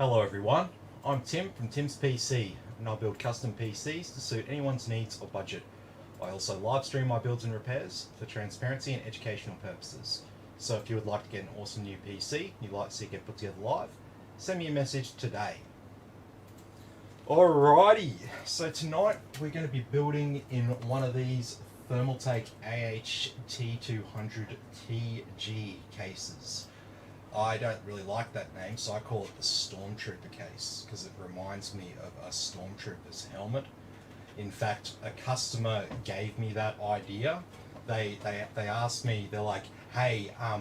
Hello everyone, I'm Tim from Tim's PC and I build custom PCs to suit anyone's needs or budget. I also live stream my builds and repairs for transparency and educational purposes. So if you would like to get an awesome new PC you'd like to see it get put together live, send me a message today. Alrighty, so tonight we're going to be building in one of these Thermaltake AH T200 TG cases. I don't really like that name, so I call it the Stormtrooper case because it reminds me of a Stormtrooper's helmet. In fact, a customer gave me that idea. They asked me, they're like, hey, I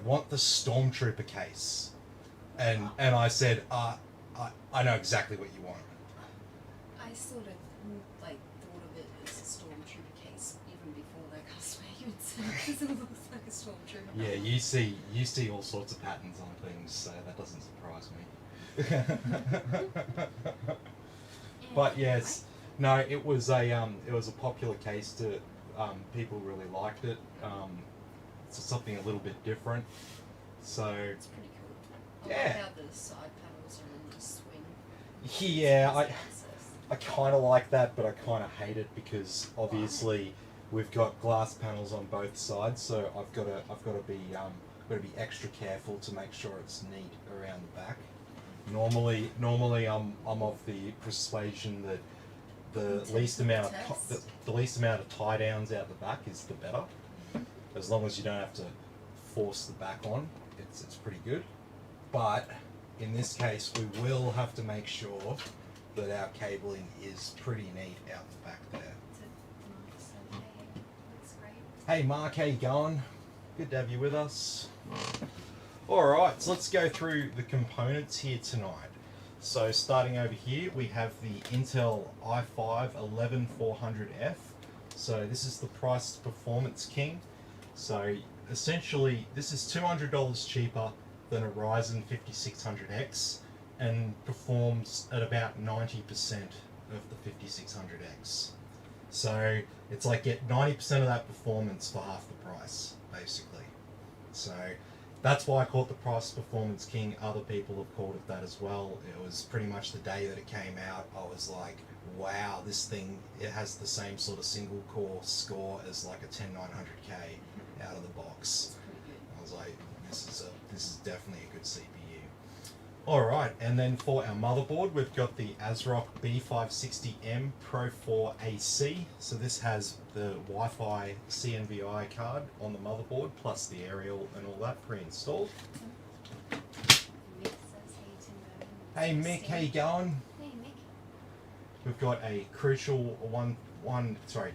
want the Stormtrooper case. And I said, I know exactly what you want. I sort of thought of it as a Stormtrooper case even before that customer even said it because it looks like a Stormtrooper. Yeah, you see all sorts of patterns on things, so that doesn't surprise me. But yes, no, it was a popular case to people really liked it. It's something a little bit different. So It's pretty cool. I like how the side panels are in the swing. yeah, I kind of like that, but I kind of hate it because obviously we've got glass panels on both sides, so I've got to be extra careful to make sure it's neat around the back. Normally I'm of the persuasion that the least amount of tie downs out the back is the better. As long as you don't have to force the back on, it's pretty good. But in this case, we will have to make sure that our cabling is pretty neat out the back there. Looks great. Hey Mark, how you going? Good to have you with us. Alright, so let's go through the components here tonight. So starting over here, we have the Intel i5-11400F. So this is the price performance king. So essentially, this is $200 cheaper than a Ryzen 5600X and performs at about 90% of the 5600X. So it's like get 90% of that performance for half the price, basically. So that's why I call it the price performance king. Other people have called it that as well. It was pretty much the day that it came out, I was like, wow, this thing, it has the same sort of single core score as like a 10900K out of the box. I was like, this is definitely a good CPU. Alright, and then for our motherboard, we've got the ASRock B560M Pro 4 AC. So this has the Wi-Fi CNVI card on the motherboard, plus the aerial and all that pre-installed. Hey Mick, how you going? Hey Mick. We've got a crucial 500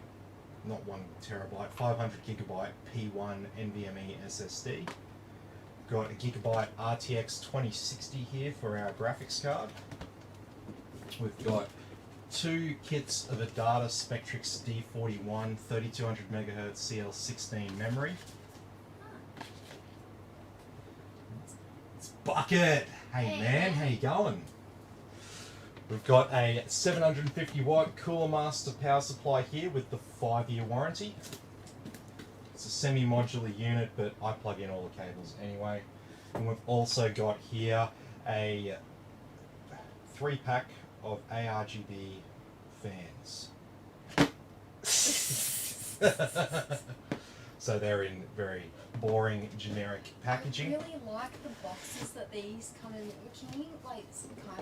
gigabyte P1 NVMe SSD. Got a Gigabyte RTX 2060 here for our graphics card. We've got two kits of a Data Spectrix D41 3200 MHz CL16 memory. It's Bucket! Hey man, how you going? We've got a 750 watt Cooler Master power supply here with the 5-year warranty. It's a semi-modular unit, but I plug in all the cables anyway. And we've also got here a 3-pack of ARGB fans. So they're in very boring, generic packaging. I really like the boxes that these come in. Can you kind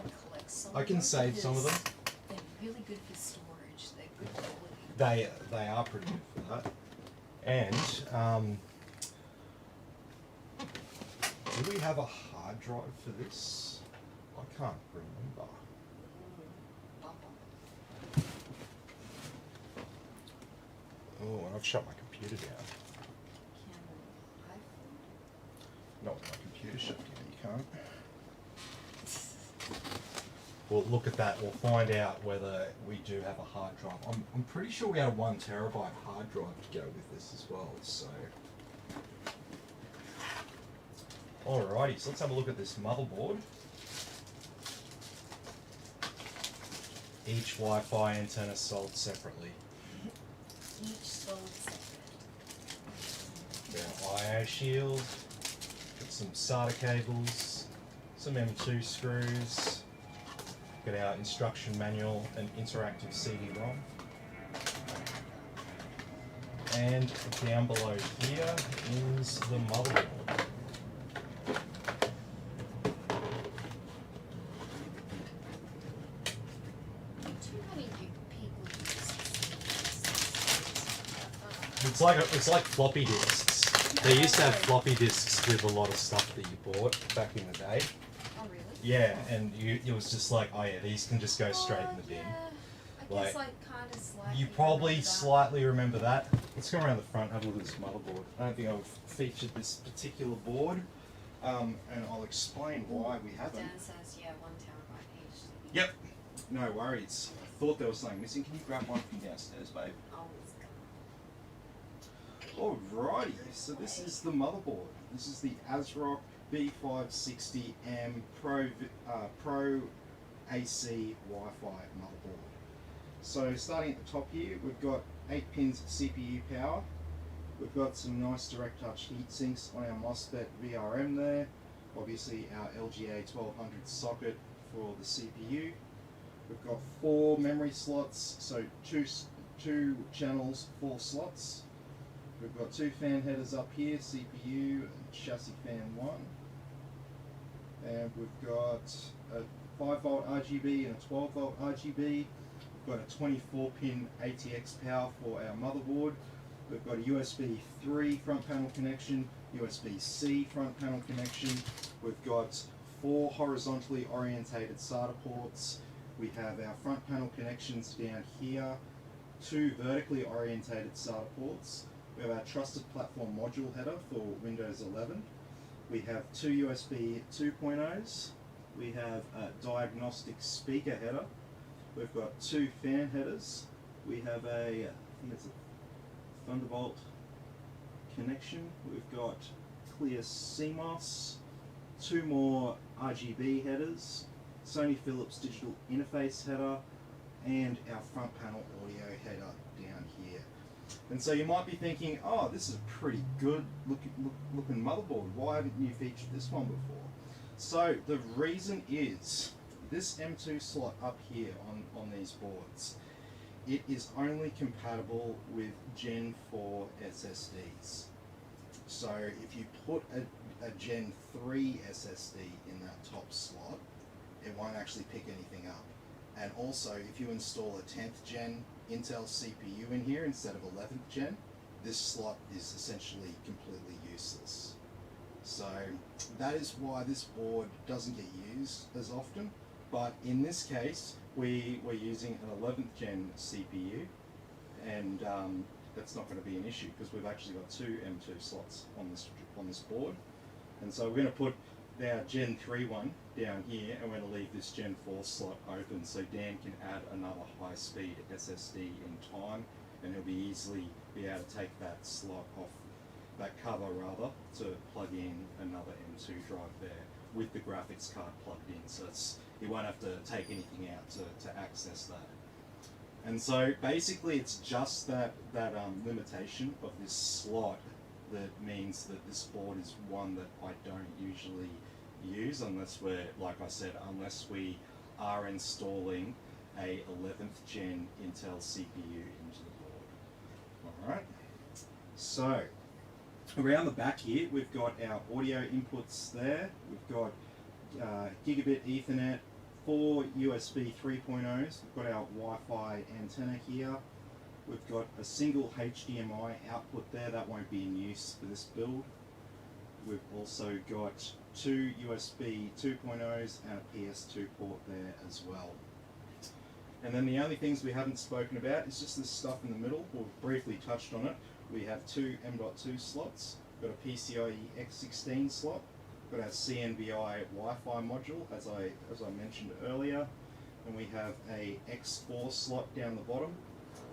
of collect some? I can save some of them. They're really good for storage. They're good quality. They are pretty good for that. And do we have a hard drive for this? I can't remember. Oh, and I've shut my computer down. Not with my computer shut down, you can't. We'll look at that, we'll find out whether we do have a hard drive. I'm pretty sure we had a 1 terabyte hard drive to go with this as well, so. Alrighty, so let's have a look at this motherboard. Each Wi-Fi antenna sold separately. Each sold separate. Their IO shield, got some SATA cables, some M2 screws. Got our instruction manual and interactive CD-ROM. And down below here is the motherboard. Too many people use It's like floppy disks. They used to have floppy disks with a lot of stuff that you bought back in the day. Oh really? Yeah, and it was just like, oh yeah, these can just go straight in the bin. Yeah. I Like, guess kind of slightly. You probably remember that. slightly remember that. Let's go around the front, have a look at this motherboard. I don't think I've featured this particular board, and I'll explain why we haven't. Dan says, yeah, 1 terabyte HDD. Yep, no worries. I thought there was something missing. Can you grab one from downstairs, babe? Alrighty, so this is the motherboard. This is the ASRock B560M Pro AC Wi-Fi motherboard. So starting at the top here, we've got 8 pins of CPU power. We've got some nice direct touch heat sinks on our MOSFET VRM there. Obviously our LGA 1200 socket for the CPU. We've got 4 memory slots, so two channels, 4 slots. We've got 2 fan headers up here, CPU and chassis fan 1. And we've got a 5 volt RGB and a 12 volt RGB. We've got a 24 pin ATX power for our motherboard. We've got a USB 3 front panel connection, USB-C front panel connection. We've got 4 horizontally orientated SATA ports. We have our front panel connections down here, 2 vertically orientated SATA ports. We have our trusted platform module header for Windows 11. We have 2 USB 2.0s. We have a diagnostic speaker header. We've got 2 fan headers. We have I think it's a Thunderbolt connection. We've got clear CMOS, 2 more RGB headers, Sony Philips digital interface header, and our front panel audio header down here. And so you might be thinking, oh, this is a pretty good looking motherboard. Why haven't you featured this one before? So the reason is this M2 slot up here on these boards, it is only compatible with Gen 4 SSDs. So if you put a Gen 3 SSD in that top slot, it won't actually pick anything up. And also, if you install a 10th gen Intel CPU in here instead of 11th gen, this slot is essentially completely useless. So that is why this board doesn't get used as often. But in this case, we're using an 11th gen CPU, and that's not going to be an issue because we've actually got 2 M2 slots on this board. And so we're going to put our Gen 3 one down here, and we're going to leave this Gen 4 slot open so Dan can add another high-speed SSD in time, and he'll be easily be able to take that slot off, that cover rather, to plug in another M2 drive there with the graphics card plugged in, so he won't have to take anything out to access that. And so basically it's just that limitation of this slot that means that this board is one that I don't usually use unless unless we are installing a 11th gen Intel CPU into the board. Alright, so around the back here we've got our audio inputs there. We've got gigabit Ethernet, 4 USB 3.0s. We've got our Wi-Fi antenna here. We've got a single HDMI output there, that won't be in use for this build. We've also got 2 USB 2.0s and a PS2 port there as well. And then the only things we haven't spoken about is just this stuff in the middle. We've briefly touched on it. We have 2 M.2 slots. We've got a PCIe X16 slot. We've got our CNBI Wi-Fi module, as I mentioned earlier. And we have a X4 slot down the bottom.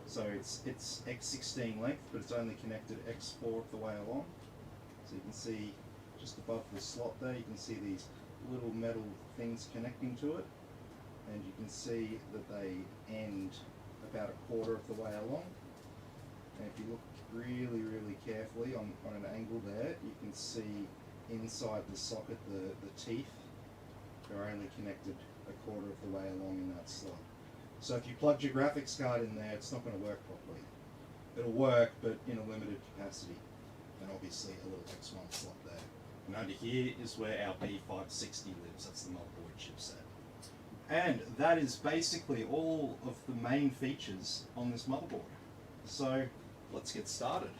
So it's X16 length, but it's only connected X4 of the way along. So you can see just above the slot there, you can see these little metal things connecting to it. And you can see that they end about a quarter of the way along. And if you look really carefully on an angle there, you can see inside the socket the teeth are only connected a quarter of the way along in that slot. So if you plugged your graphics card in there, it's not going to work properly. It'll work, but in a limited capacity. And obviously a little X1 slot there. And under here is where our B560 lives. That's the motherboard chipset. And that is basically all of the main features on this motherboard. So let's get started.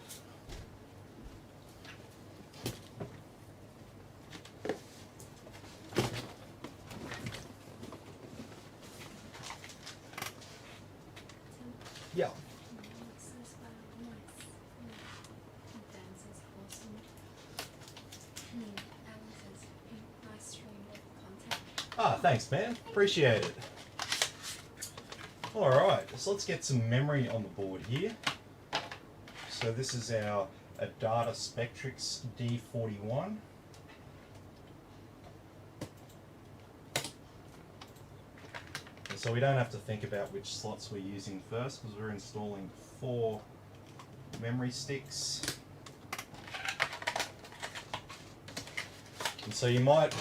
Yeah. Ah, thanks, man. Appreciate it. Alright, so let's get some memory on the board here. So this is our Adata Spectrix D41. So we don't have to think about which slots we're using first because we're installing 4 memory sticks. And so you might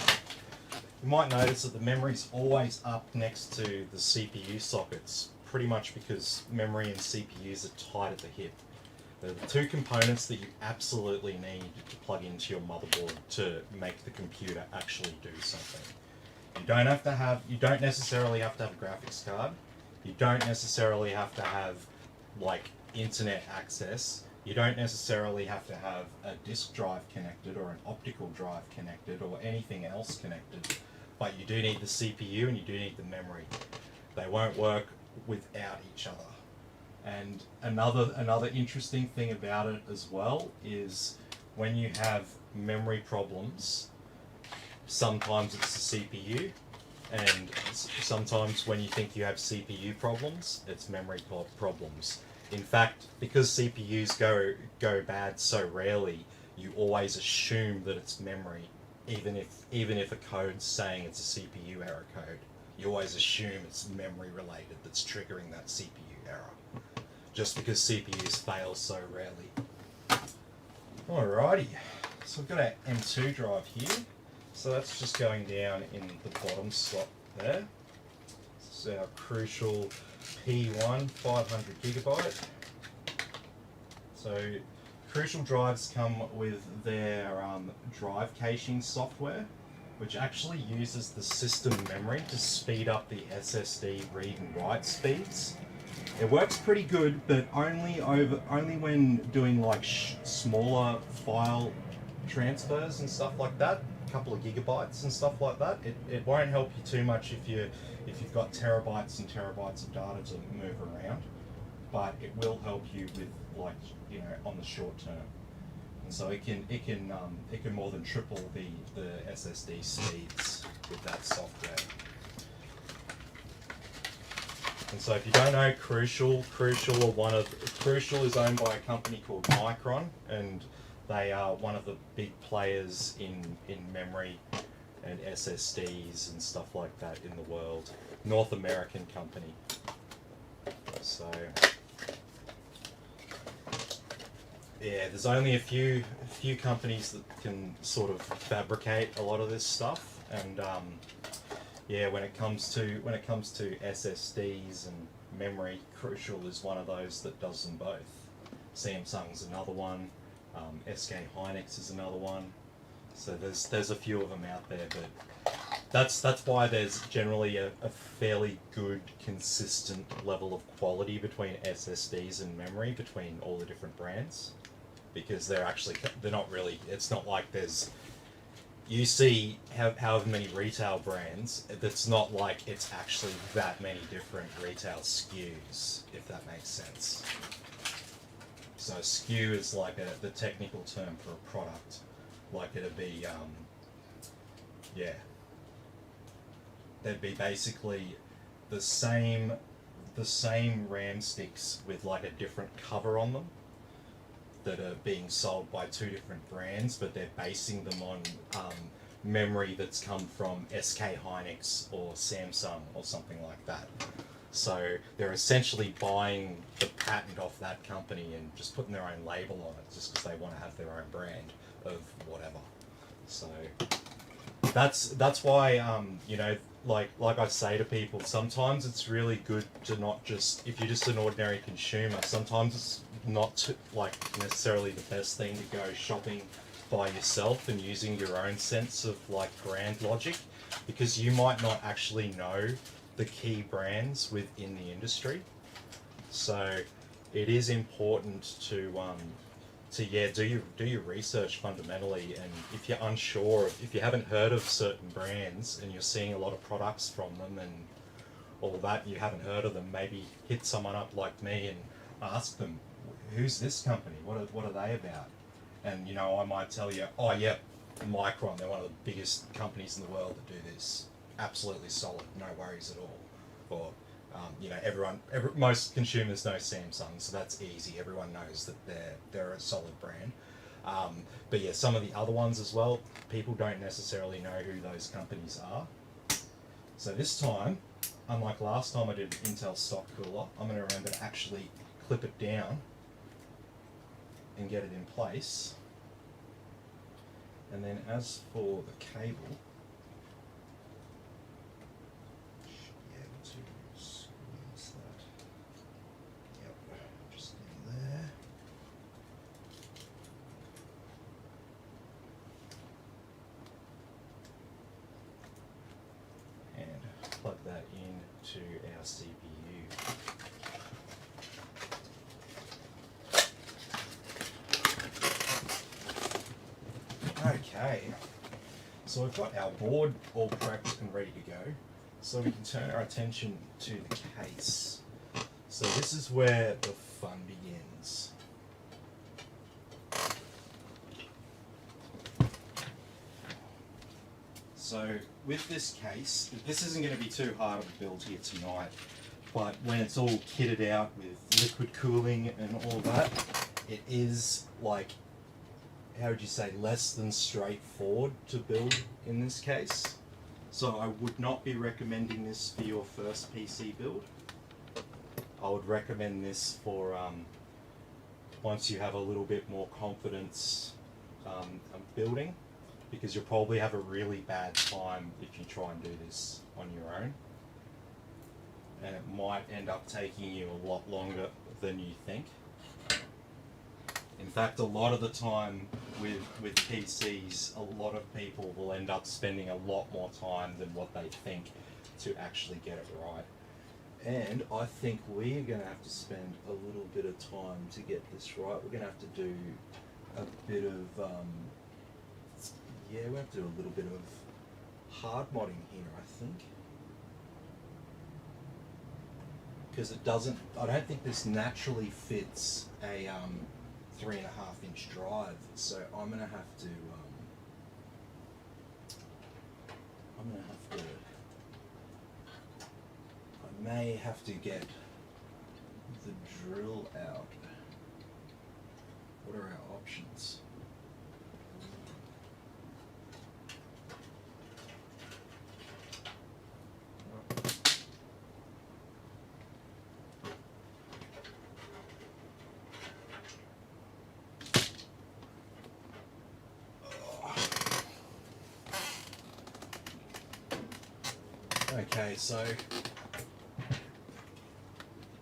notice that the memory's always up next to the CPU sockets, pretty much because memory and CPUs are tight at the hip. They're the 2 components that you absolutely need to plug into your motherboard to make the computer actually do something. You don't necessarily have to have a graphics card. You don't necessarily have to have like internet access. You don't necessarily have to have a disk drive connected or an optical drive connected or anything else connected. But you do need the CPU and you do need the memory. They won't work without each other. And another interesting thing about it as well is when you have memory problems, sometimes it's the CPU, and sometimes when you think you have CPU problems, it's memory problems. In fact, because CPUs go bad so rarely, you always assume that it's memory, even if a code's saying it's a CPU error code. You always assume it's memory related that's triggering that CPU error, just because CPUs fail so rarely. Alrighty, so we've got our M2 drive here. So that's just going down in the bottom slot there. This is our crucial P1 500GB. So crucial drives come with their drive caching software, which actually uses the system memory to speed up the SSD read and write speeds. It works pretty good, but only when doing like smaller file transfers and stuff like that. Couple of gigabytes and stuff like that. It won't help you too much if you've got terabytes and terabytes of data to move around, but it will help you with, like, you know, on the short term. And so it can more than triple the SSD speeds with that software. And so if you don't know Crucial is owned by a company called Micron, and they are one of the big players in memory and SSDs and stuff like that in the world. North American company. So yeah, there's only a few companies that can sort of fabricate a lot of this stuff, and yeah, when it comes to SSDs and memory, Crucial is one of those that does them both. Samsung's another one. SK Hynix is another one. So there's a few of them out there, but that's why there's generally a fairly good, consistent level of quality between SSDs and memory between all the different brands, because they're not really. It's not like you see however many retail brands. It's not like it's actually that many different retail SKUs, if that makes sense. So SKU is like the technical term for a product. Like it'd be, yeah. There'd be basically the same RAM sticks with like a different cover on them that are being sold by 2 different brands, but they're basing them on memory that's come from SK Hynix or Samsung or something like that. So they're essentially buying the patent off that company and just putting their own label on it just because they want to have their own brand of whatever. So that's why you know, like I say to people, sometimes it's really good to not just, if you're just an ordinary consumer, sometimes it's not like necessarily the best thing to go shopping by yourself and using your own sense of like brand logic, because you might not actually know the key brands within the industry. So it is important to yeah, do your research fundamentally, and if you're unsure, if you haven't heard of certain brands and you're seeing a lot of products from them and all that, you haven't heard of them, maybe hit someone up like me and ask them, who's this company? What are they about? And you know, I might tell you, oh yeah, Micron, they're one of the biggest companies in the world that do this. Absolutely solid, no worries at all. Or you know, most consumers know Samsung, so that's easy. Everyone knows that they're a solid brand. But yeah, some of the other ones as well, people don't necessarily know who those companies are. So this time, unlike last time I did an Intel stock cooler, I'm going to remember to actually clip it down and get it in place. And then as for the cable, should be able to squeeze that. Yep, just in there. And plug that into our CPU. Okay, so we've got our board all prepped and ready to go, so we can turn our attention to the case. So this is where the fun begins. So with this case, this isn't going to be too hard of a build here tonight, but when it's all kitted out with liquid cooling and all that, it is like, how would you say, less than straightforward to build in this case. So I would not be recommending this for your first PC build. I would recommend this for once you have a little bit more confidence of building, because you'll probably have a really bad time if you try and do this on your own. And it might end up taking you a lot longer than you think. In fact, a lot of the time with PCs, a lot of people will end up spending a lot more time than what they think to actually get it right. And I think we're going to have to spend a little bit of time to get this right. We're going to have to do a bit of, yeah, we have to do a little bit of hard modding here, I think. Because it doesn't, I don't think this naturally fits a 3.5 inch drive, so I'm gonna have to I may have to get the drill out. What are our options? Okay, so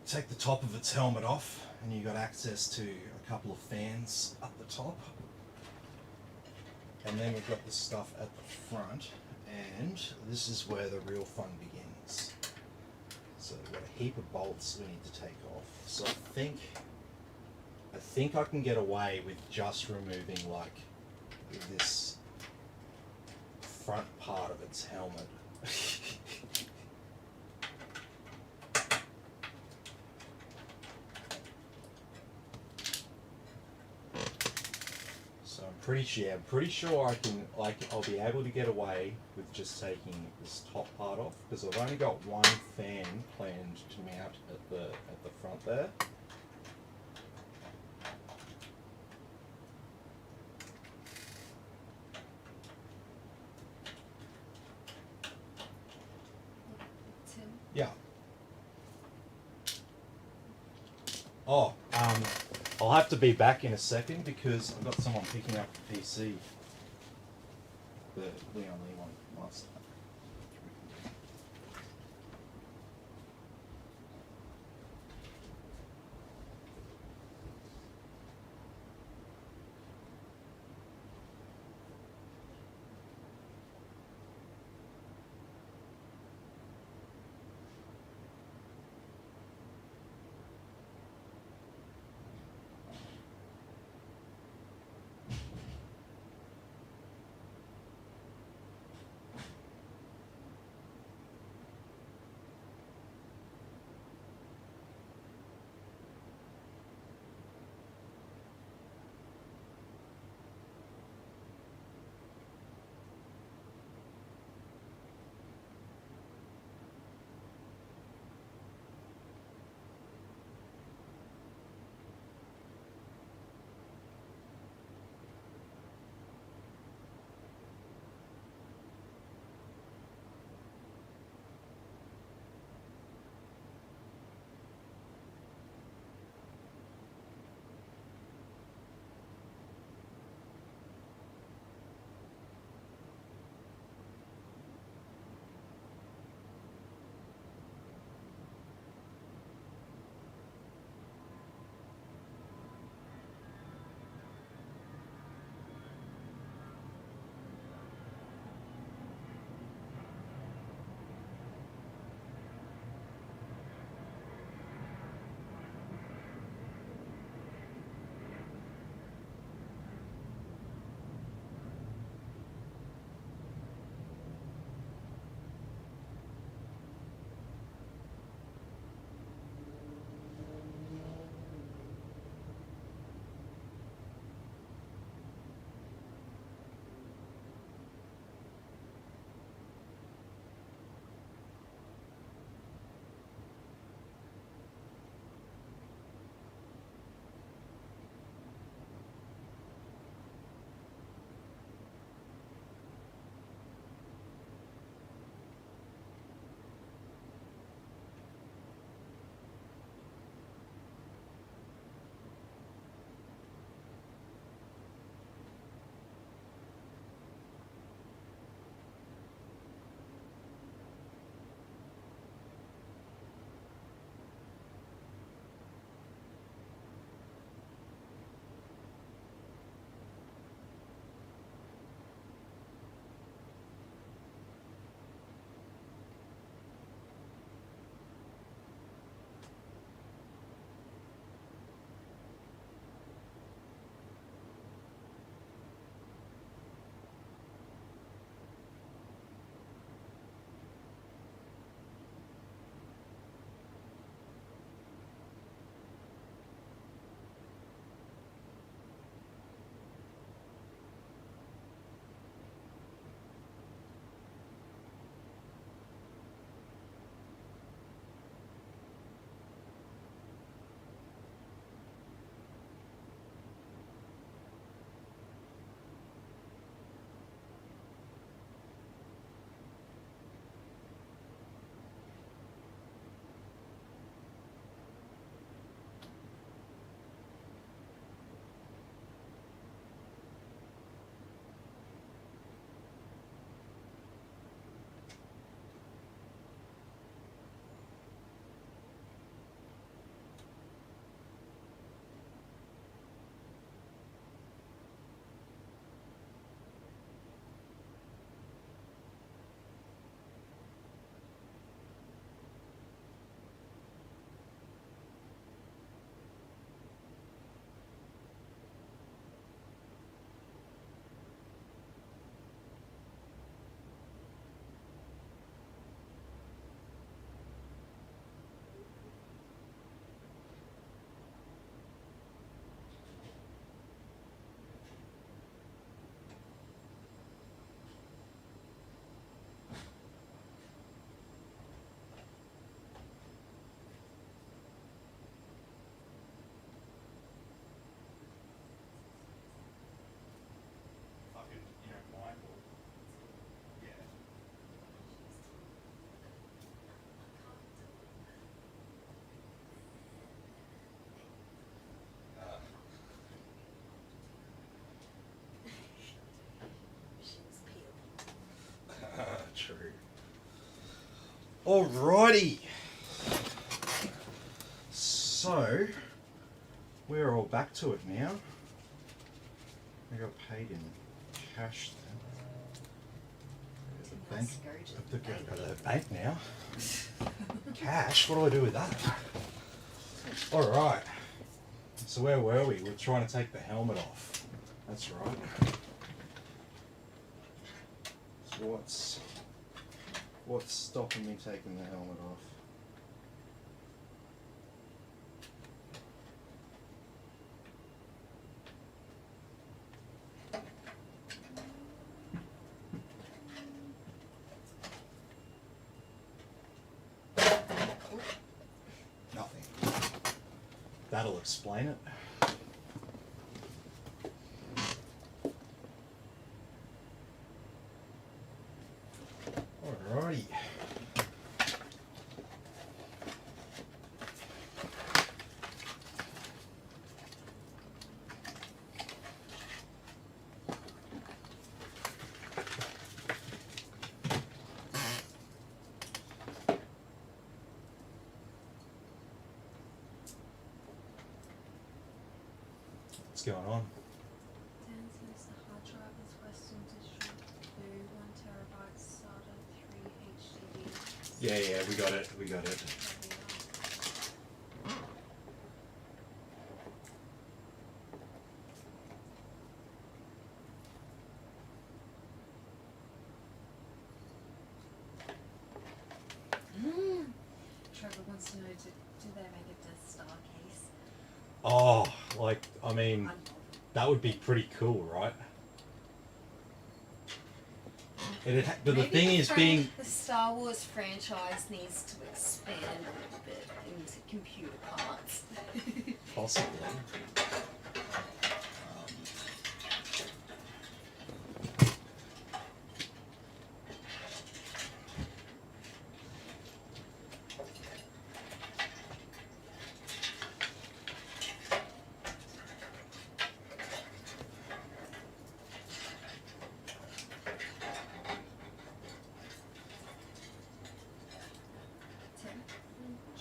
take the top of its helmet off, and you've got access to a couple of fans up the top. And then we've got the stuff at the front, and this is where the real fun begins. So we've got a heap of bolts we need to take off. So I think I can get away with just removing like this front part of its helmet. So I'm pretty sure I can, like, I'll be able to get away with just taking this top part off, because I've only got one fan planned to mount at the front there. Tim? Yeah. Oh, I'll have to be back in a second because I've got someone picking up the PC. the Leon Lee one last time. Alrighty. So we're all back to it now. I got paid in cash then. Nice to go to the bank. Go to the bank now. Cash? What do I do with that? Alright. So where were we? We're trying to take the helmet off. That's right. So what's stopping me taking the helmet off? Nothing. That'll explain it. Alrighty. What's going on? Dan says the hard drive is Western Digital Blue 1 TB SATA 3 HDD. Yeah, we got it. We got it. Trevor wants to know, do they make a Death Star case? Oh, like, I mean, I'm that would be pretty cool, right? But the thing is, being the Star Wars franchise needs to expand a little bit into computer parts. possibly.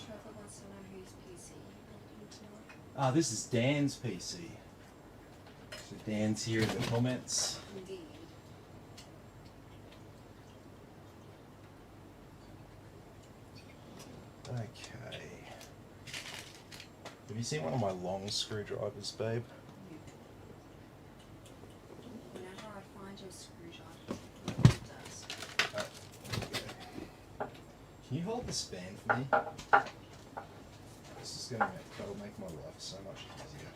Trevor wants to know whose PC you need to know. This is Dan's PC. So Dan's here in the comments. Indeed. Okay. Have you seen one of my long screwdrivers, babe? You know how I find your screwdriver? It does. Can you hold this band for me? This is that'll make my life so much easier.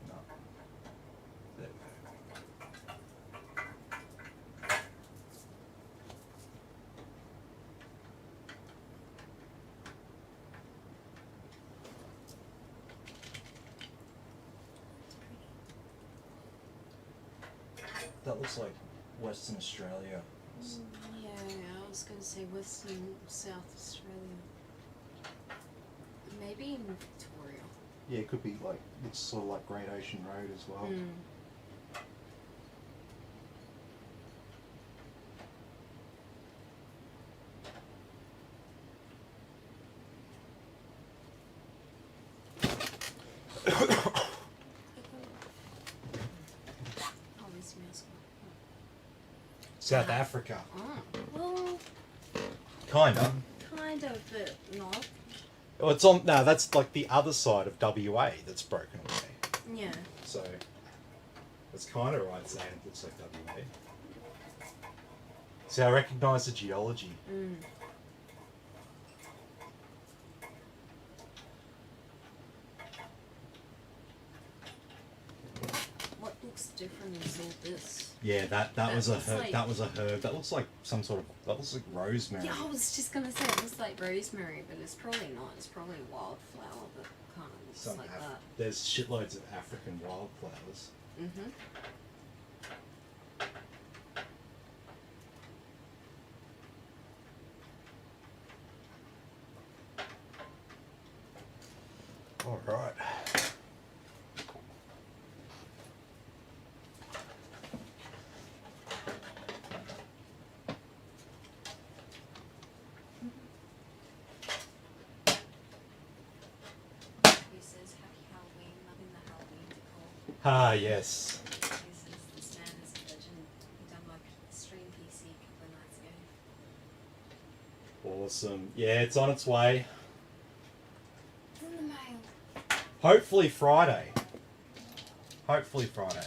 No. There we go. That looks like Western Australia. Yeah, I was going to say Western South Australia. Maybe in Victoria. Yeah, it could be like, it's sort of like Great Ocean Road as well. Oh, this mouse South Africa. well, Kinda. kind of, but not. Well, it's on, no, that's like the other side of WA that's broken away. Yeah. So, it's kind of right saying it looks like WA. See, I recognise the geology. What looks different is all this. Yeah, that was a looks herb. like- That was a herb. That looks like some sort of. That looks like rosemary. Yeah, I was just gonna say it looks like rosemary, but it's probably not. It's probably wildflower that kind of looks Some like that. There's shitloads of African wildflowers. Mm-hmm. All right. He says happy Halloween, loving the Halloween decor. Ah, yes. He says this man is a legend. He done my stream PC a couple of nights ago. Awesome. Yeah, it's on its way. It's in the mail. Hopefully Friday. Hopefully Friday.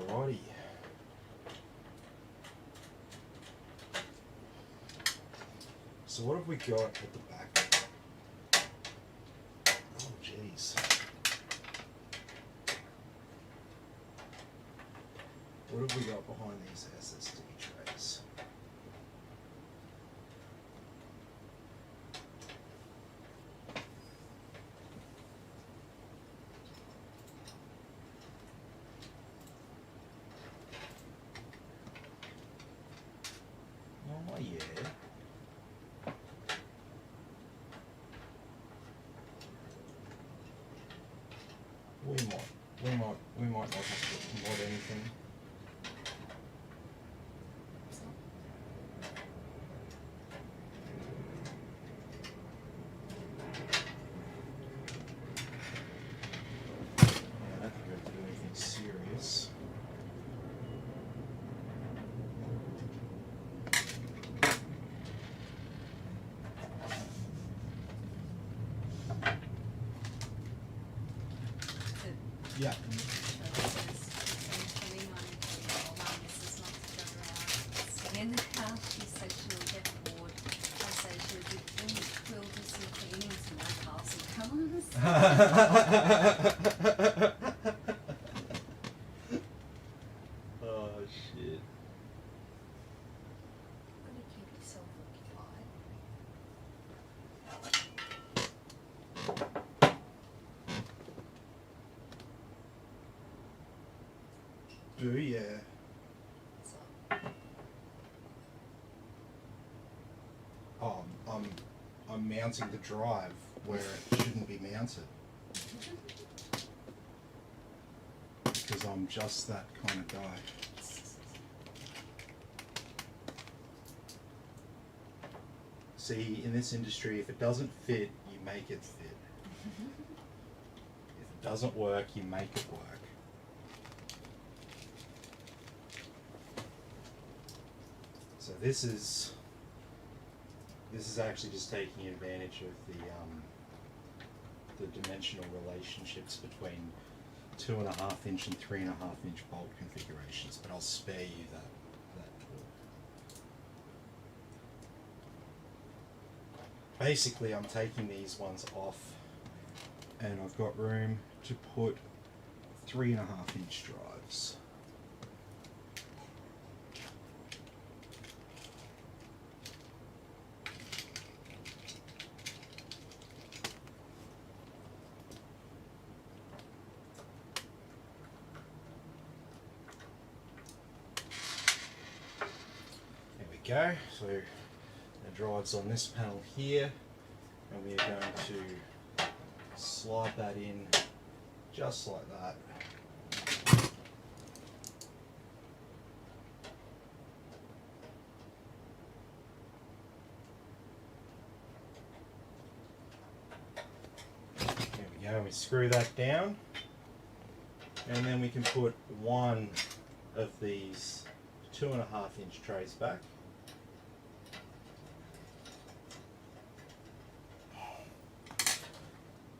Alrighty. So what have we got at the back? Oh jeez. What have we got behind these SSD trays? Oh yeah. We might not have to mod anything. Yeah, I don't think we're going to do anything serious. Yeah. In the house, she said she'll get bored. I said she'll do we'll do some cleaning to my house and Oh shit. Gotta keep yourself occupied. Do yeah. So, Oh, I'm mounting the drive where it shouldn't be mounted. Because I'm just that kind of guy. See, in this industry, if it doesn't fit, you make it fit. If it doesn't work, you make it work. So this is actually just taking advantage of the dimensional relationships between 2.5 inch and 3.5 inch bolt configurations, but I'll spare you that talk. Basically, I'm taking these ones off, and I've got room to put 3.5 inch drives. Go. So the drive's on this panel here, and we are going to slide that in just like that. There we go, we screw that down, and then we can put one of these 2.5 inch trays back.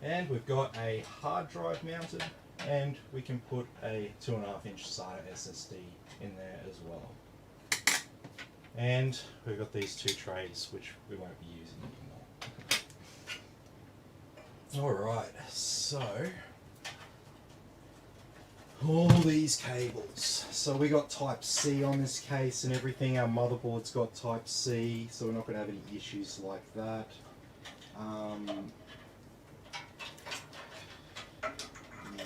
And we've got a hard drive mounted, and we can put a 2.5 inch SATA SSD in there as well. And we've got these two trays, which we won't be using anymore. Alright, so all these cables. So we got Type C on this case and everything. Our motherboard's got Type C, so we're not going to have any issues like that. Yeah.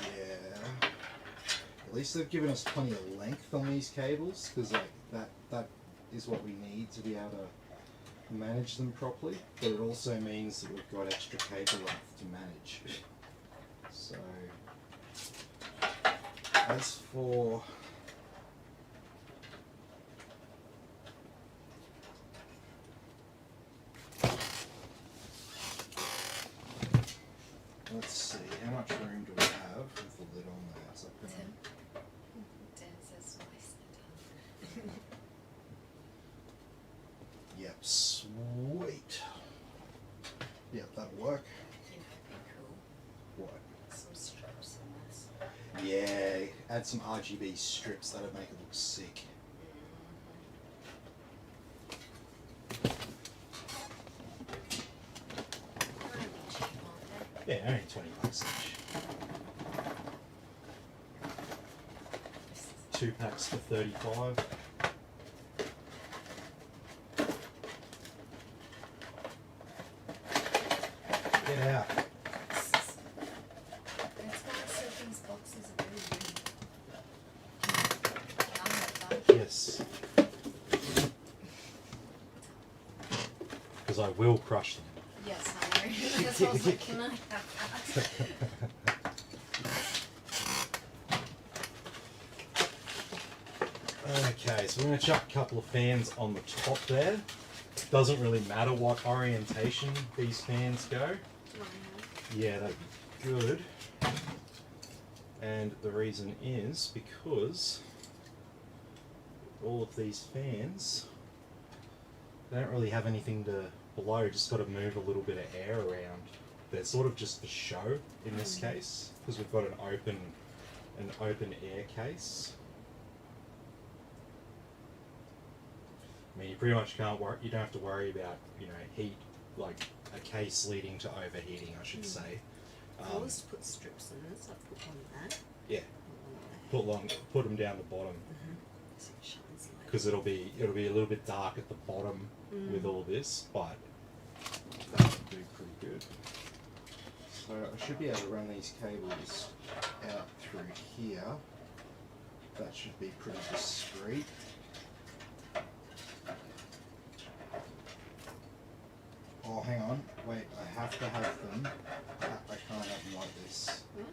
At least they've given us plenty of length on these cables, because like that is what we need to be able to manage them properly. But it also means that we've got extra cable length to manage. So as for let's see, how much room do we have with the lid on there? Is that gonna... Tim. Dan says twice. Yep, sweet. Yep, that'll work. You know, it'd be cool. What? Some strips in this. Yeah, add some RGB strips, that'd make it look sick. Might be cheap, aren't they? Yeah, only 20 bucks each. 2 packs for 35. Get out. That's why I said these boxes are really big. I'm not done. Yes. Because I will crush them. Yes, I know. That's why I was like, can I have that? Okay, so we're going to chuck a couple of fans on the top there. Doesn't really matter what orientation these fans go. Yeah, that'd be good. And the reason is because all of these fans, they don't really have anything to blow, just got to move a little bit of air around. They're sort of just for show in this case, because we've got an open air case. I mean, you pretty much can't worry, you don't have to worry about, you know, heat, like a case leading to overheating, I should say. I always put strips in this. I put one there. Yeah, One there. put them down the bottom, So it shines like because it'll be a little bit dark at the bottom with all this, but that'll do pretty good. So I should be able to run these cables out through here. That should be pretty discreet. Oh, hang on. Wait, I have to have them. I can't have them like this. What?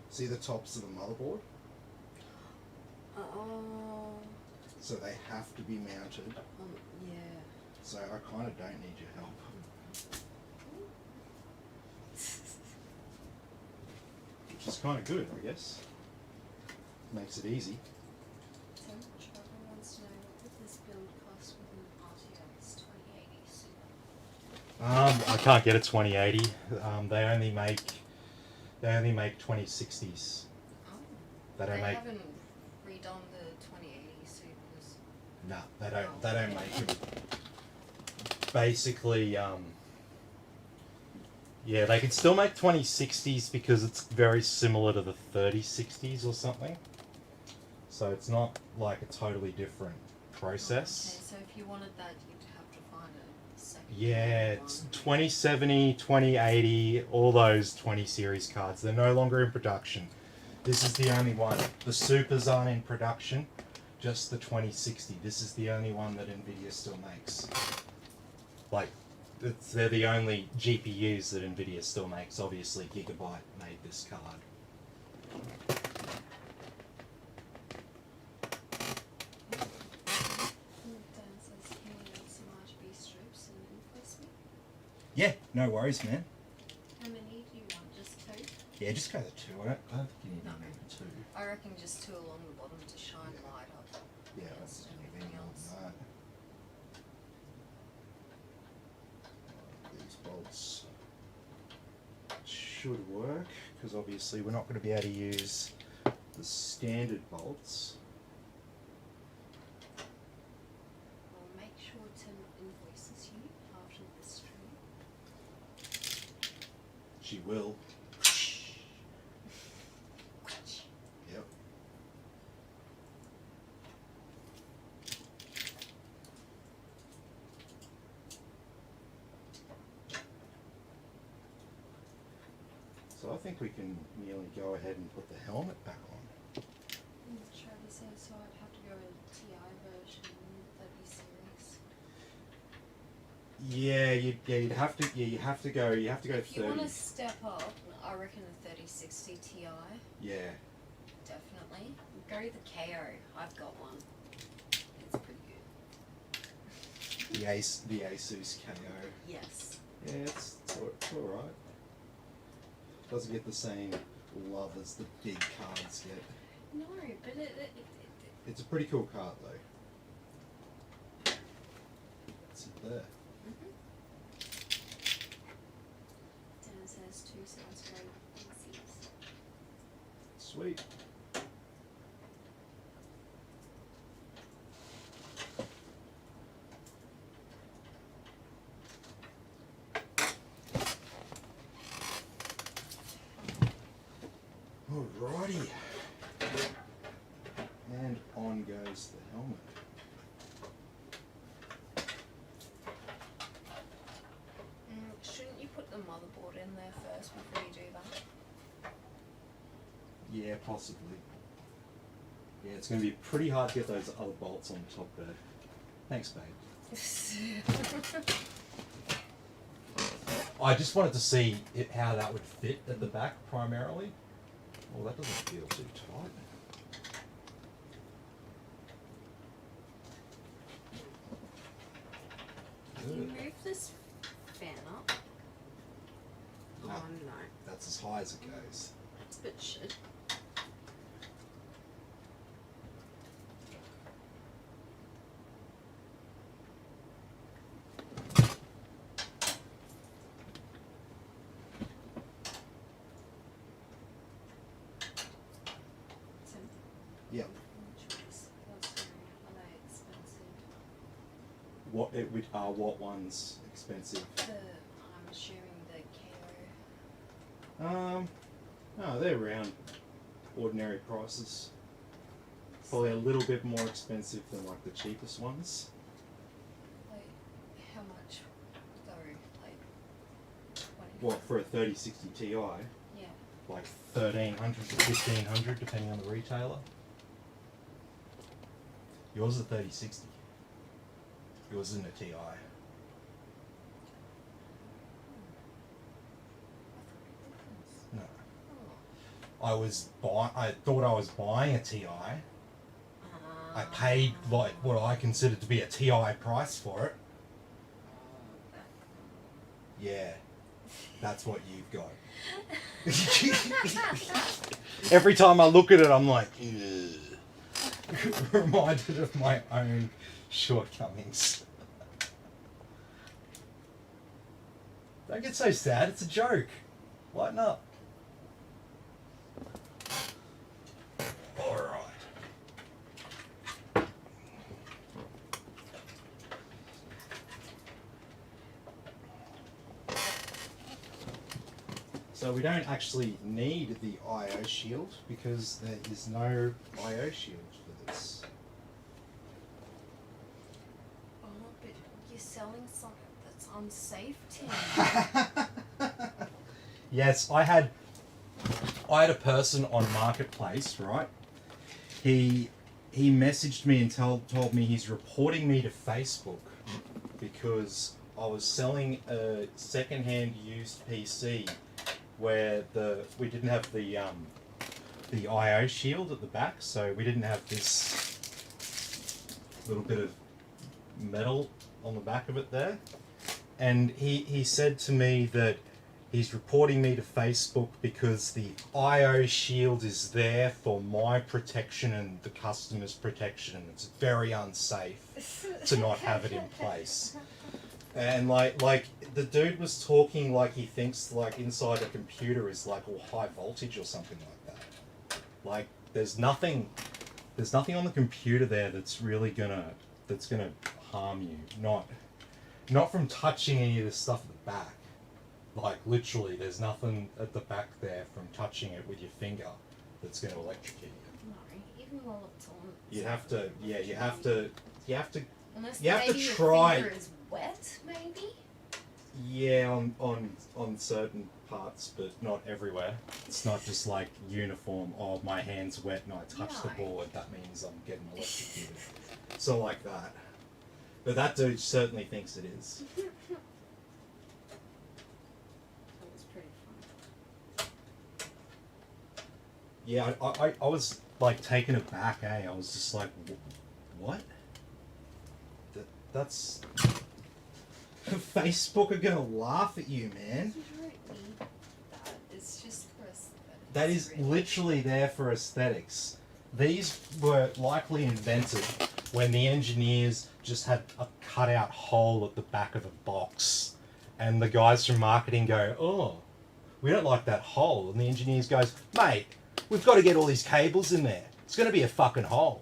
See the tops of the motherboard? Oh. So they have to be mounted. Yeah. So I kind of don't need your help. Which is kind of good, I guess. Makes it easy. So Trevor wants to know, what would this build cost with an RTX 2080 Super? I can't get a 2080. They only make 2060s. Oh. They don't make. haven't redone the 2080 Supers. No, they don't make them. Basically, yeah, they can still make 2060s because it's very similar to the 3060s or something. So it's not like a totally different process. Okay, so if you wanted that, you'd have to find a second. Yeah, it's 2070, 2080, all those 20 series cards. They're no longer in production. This is the only one. The Supers aren't in production, just the 2060. This is the only one that NVIDIA still makes. Like, they're the only GPUs that NVIDIA still makes. Obviously, Gigabyte made this card. Dan says, can you add some RGB strips and invoice me? Yeah, no worries, man. How many do you want? Just two? Yeah, just go the two. I don't think you need No. more than two. I reckon just two along the bottom to shine Yeah. light up. Yeah, against that's everything else. These bolts should work, because obviously we're not going to be able to use the standard bolts. She will. Yep. So I think we can nearly go ahead and put the helmet back on. Travis says so I'd have to go with TI version. That'd be serious. You'd have to. Yeah, you have to go. You have to go If you 30. want to step up, I reckon the 3060 Ti. Yeah. Definitely. Go the KO. I've got one. It's pretty good. The Asus KO. Yes. Yeah, it's alright. Doesn't get the same love as the big cards get. No, but It's a pretty cool card though. It's there. Dan says 2 sounds great. Thanks. Sweet. Alrighty. And on goes the helmet. Shouldn't you put the motherboard in there first before you do that? Yeah, possibly. Yeah, it's going to be pretty hard to get those other bolts on the top there. Thanks, babe. I just wanted to see how that would fit at the back primarily. Oh, that doesn't feel too tight. Can you move this fan up? No. Oh no. That's as high as it goes. It's a bit shit. Yeah. Choice. Are they expensive? What one's expensive? I'm assuming the KO. No, they're around ordinary prices. Probably a little bit more expensive than like the cheapest ones. Like, how much though? Like, 20? What, for a 3060 Ti? Yeah. Like 1300 to 1500 depending on the retailer. Yours is a 3060. Yours isn't a Ti. No. Oh. I thought I was buying a Ti. I paid like what I considered to be a Ti price for it. Yeah. That's what you've got. Every time I look at it, I'm like, ugh. Reminded of my own shortcomings. Don't get so sad, it's a joke. Lighten up. Alright. So we don't actually need the IO shield because there is no IO shield for this. Oh, but you're selling something that's unsafe, Tim. Yes, I had a person on Marketplace, right? He messaged me and told me he's reporting me to Facebook because I was selling a second-hand used PC where we didn't have the IO shield at the back, so we didn't have this little bit of metal on the back of it there. And he said to me that he's reporting me to Facebook because the IO shield is there for my protection and the customer's protection, and it's very unsafe to not have it in place. And like the dude was talking like he thinks like inside a computer is like all high voltage or something like that. Like there's nothing on the computer there that's really gonna harm you. Not from touching any of the stuff at the back. Like literally, there's nothing at the back there from touching it with your finger that's going to electrocute you. No, even while it's on. You have to, yeah, you have to. Unless You have to maybe try- your finger is wet, maybe? Yeah, on certain parts, but not everywhere. It's not just like uniform. Oh, my hand's wet and I touch the No. board. That means I'm getting electrocuted. So like that. But that dude certainly thinks it is. That was pretty fun. Yeah, I was like taken aback. I was just like, what? That's Facebook are gonna laugh at you, man. You don't need that. It's just for aesthetics. That is really. literally there for aesthetics. These were likely invented when the engineers just had a cutout hole at the back of a box. And the guys from marketing go, oh, we don't like that hole. And the engineers goes, mate, we've got to get all these cables in there. It's going to be a fucking hole.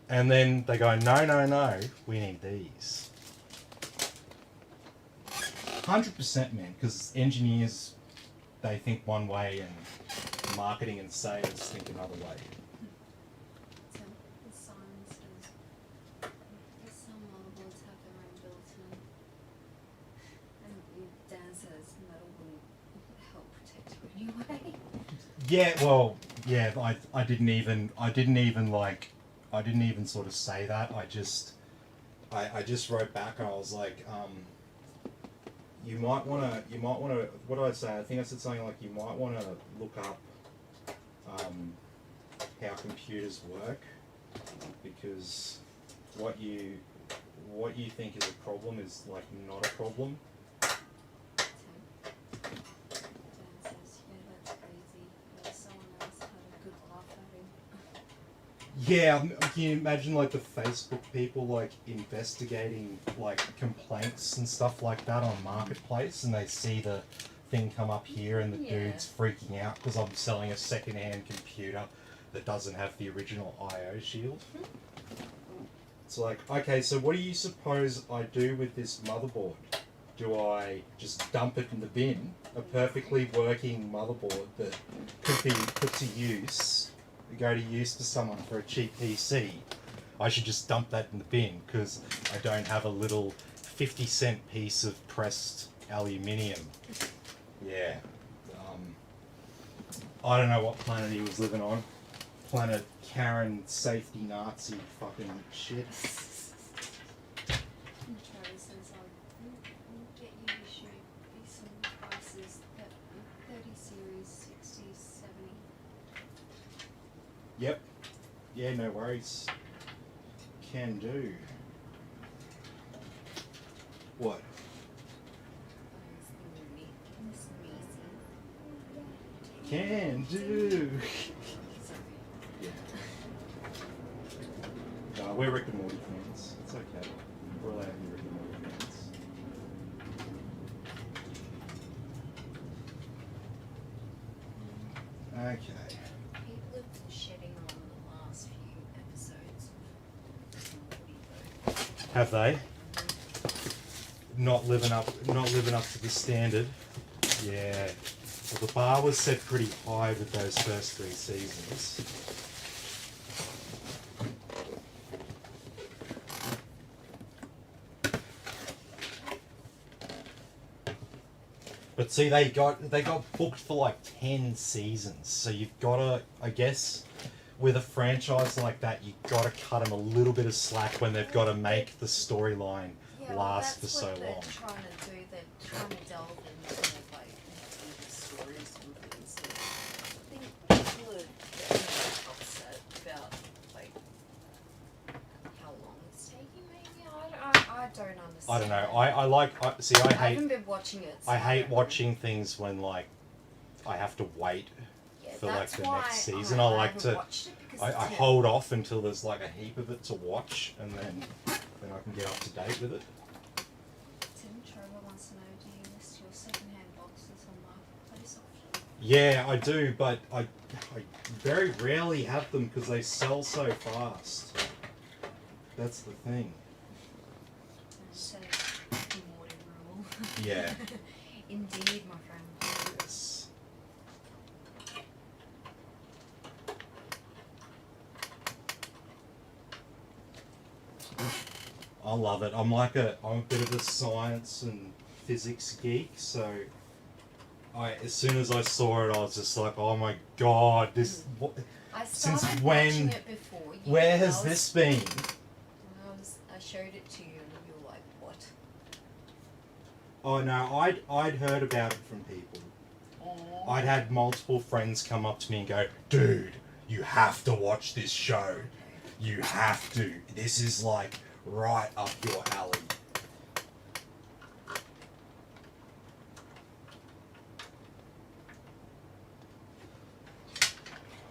And then they go, no, we need these. 100% man, because engineers, they think one way and marketing and sales think another way. So, the sign says, some motherboards have their own built-in. And Dan says metal wouldn't help protect you anyway. Yeah, well, yeah, I didn't even sort of say that. I just wrote back and I was like, you might wanna, what did I say? I think I said something like, you might wanna look up, how computers work, because what you think is a problem is like not a problem. Dan says, yeah, that's crazy. But someone else had a good laugh at him. Yeah, can you imagine like the Facebook people like investigating like complaints and stuff like that on Marketplace, and they see the thing come up here and the Yeah. dude's freaking out because I'm selling a second-hand computer that doesn't have the original I/O shield. It's like, okay, so what do you suppose I do with this motherboard? Do I just dump it in the bin? A perfectly working motherboard that could be put to use, go to use for someone for a cheap PC. I should just dump that in the bin because I don't have a little 50-cent piece of pressed aluminium. Yeah. I don't know what planet he was living on. Planet Karen safety Nazi fucking shit. And Travis says, we'll get you to shoot me some prices that 30 series, 60, 70. Yep. Yeah, no worries. Can do. What? Can do. Yeah. No, we're Rick and Morty fans. It's okay. We're allowed to be Rick and Morty fans. Okay. People have been shedding on the last few episodes of Woody though. Have they? Not living up to the standard. Yeah. Well, the bar was set pretty high with those first 3 seasons. But see, they got booked for like 10 seasons. So you've got to, I guess, with a franchise like that, you've got to cut them a little bit of slack when they've got to make the storyline last for so long. That's what they're trying to do. They're trying to delve into like into the stories and things. So I think people are getting upset about like how long it's taking. Maybe I don't understand. I don't know. I I haven't been watching it. So I hate don't know. watching things when like I have to wait Yeah, for like that's the why next season. I I like haven't to. watched it because I it's, hold off until there's like a heap of it to watch, and then I can get up to date with it. Tim Trevor wants to know: do you list your second-hand boxes on Marketplace often? Yeah, I do, but I very rarely have them because they sell so fast. That's the thing. Says Morty rule. Yeah. Indeed, my friend. Yes. I love it. I'm a bit of a science and physics geek, so as soon as I saw it, I was just like, oh my god, this. What, I since started when? watching it before. Where has this been? I showed it to you, and you were like, "What?" Oh no, I'd heard about it from people. Oh. I'd had multiple friends come up to me and go, dude, you have to watch this show. Okay. You have to. This is like right up your alley.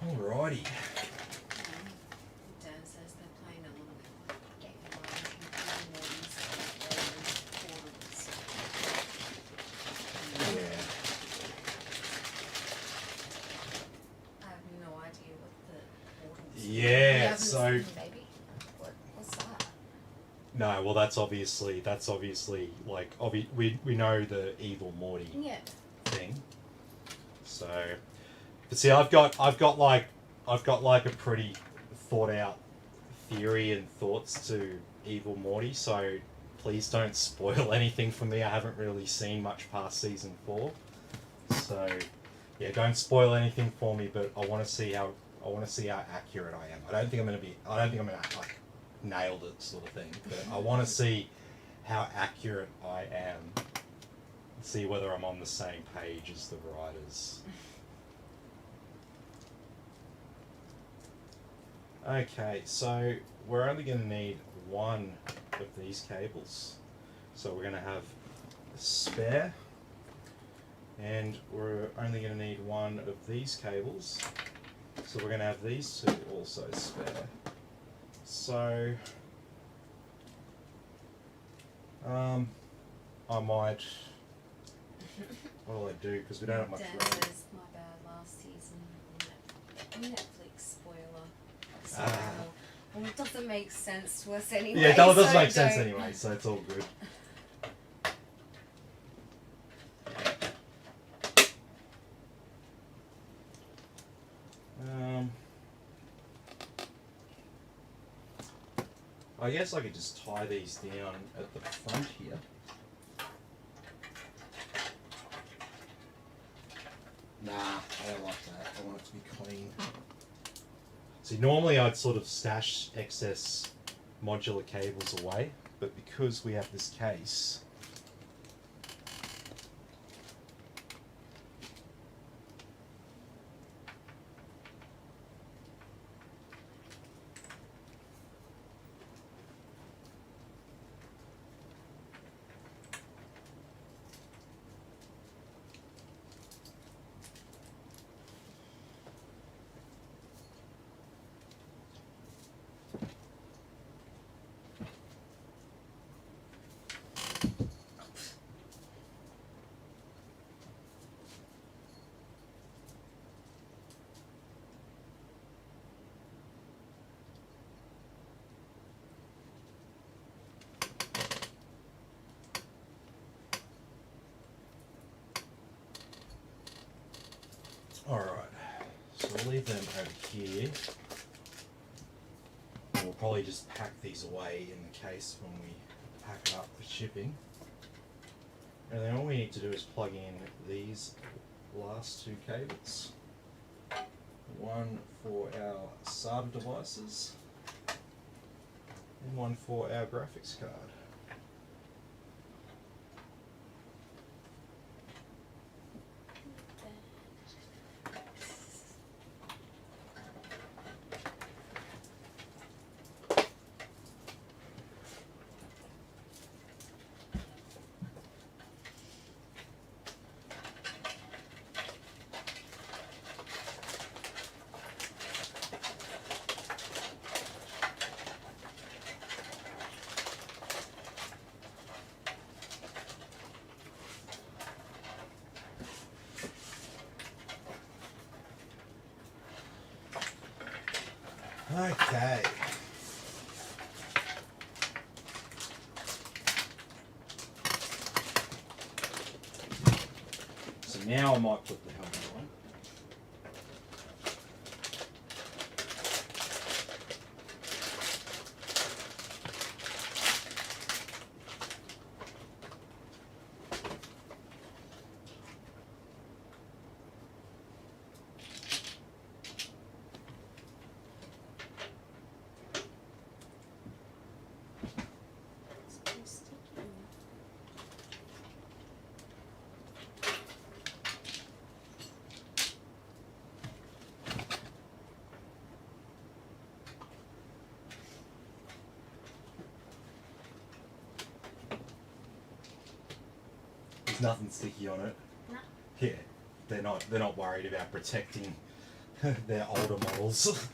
Alrighty. Dan says they're playing a little game Yeah. I have no idea what the portals are. Yeah, You haven't so- seen them, baby. What's that? No, well that's obviously like we know the evil Morty Yeah. thing. So, but see, I've got like a pretty thought out theory and thoughts to evil Morty. So please don't spoil anything for me. I haven't really seen much past season 4. So yeah, don't spoil anything for me. But I want to see how accurate I am. I don't think I'm gonna like nailed it sort of thing. But I want to see how accurate I am. See whether I'm on the same page as the writers. Okay, so we're only going to need one of these cables. So we're going to have a spare, and we're only going to need one of these cables. So we're going to have these two also spare. So I might. What do I do? Because we don't have much Dan room. says, my bad, last season Netflix spoiler. Ah. Well, it doesn't make sense to us anyway. Yeah, it doesn't so make sense don't. anyway, so it's all good. I guess I could just tie these down at the front here. Nah, I don't like that. I want it to be clean. See, normally I'd sort of stash excess modular cables away, but because we have this case, alright, so we'll leave them over here. And we'll probably just pack these away in the case when we pack it up for shipping. And then all we need to do is plug in these last two cables. One for our SATA devices and one for our graphics card. Okay. now I might put the helmet on. It's pretty sticky. There's nothing sticky on it. No. Yeah, they're not worried about protecting their older models.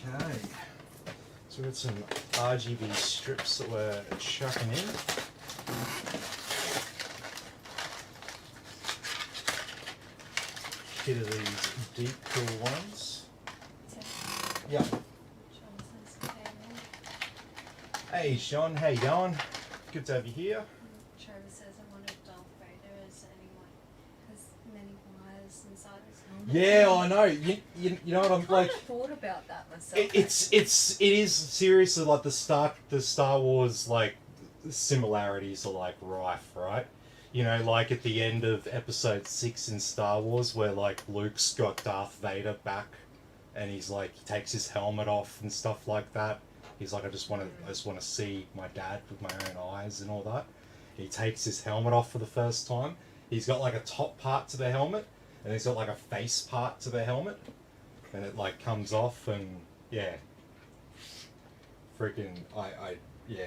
Okay, so we've got some RGB strips that we're chucking in. Kit of these deep cool ones. Yeah. Hey Sean, how you going? Good to have you here. Trevor says I wanted Darth Vader as anyone has many wires inside his helmet. Yeah, I know. You know what I'm I like. thought about that myself. It is seriously like the Star Wars like similarities are like rife, right? You know, like at the end of Episode 6 in Star Wars, where like Luke's got Darth Vader back, and he's like he takes his helmet off and stuff like that. He's like, I just want to see my dad with my own eyes and all that. He takes his helmet off for the first time. He's got like a top part to the helmet, and he's got like a face part to the helmet, and it like comes off, and yeah, freaking yeah.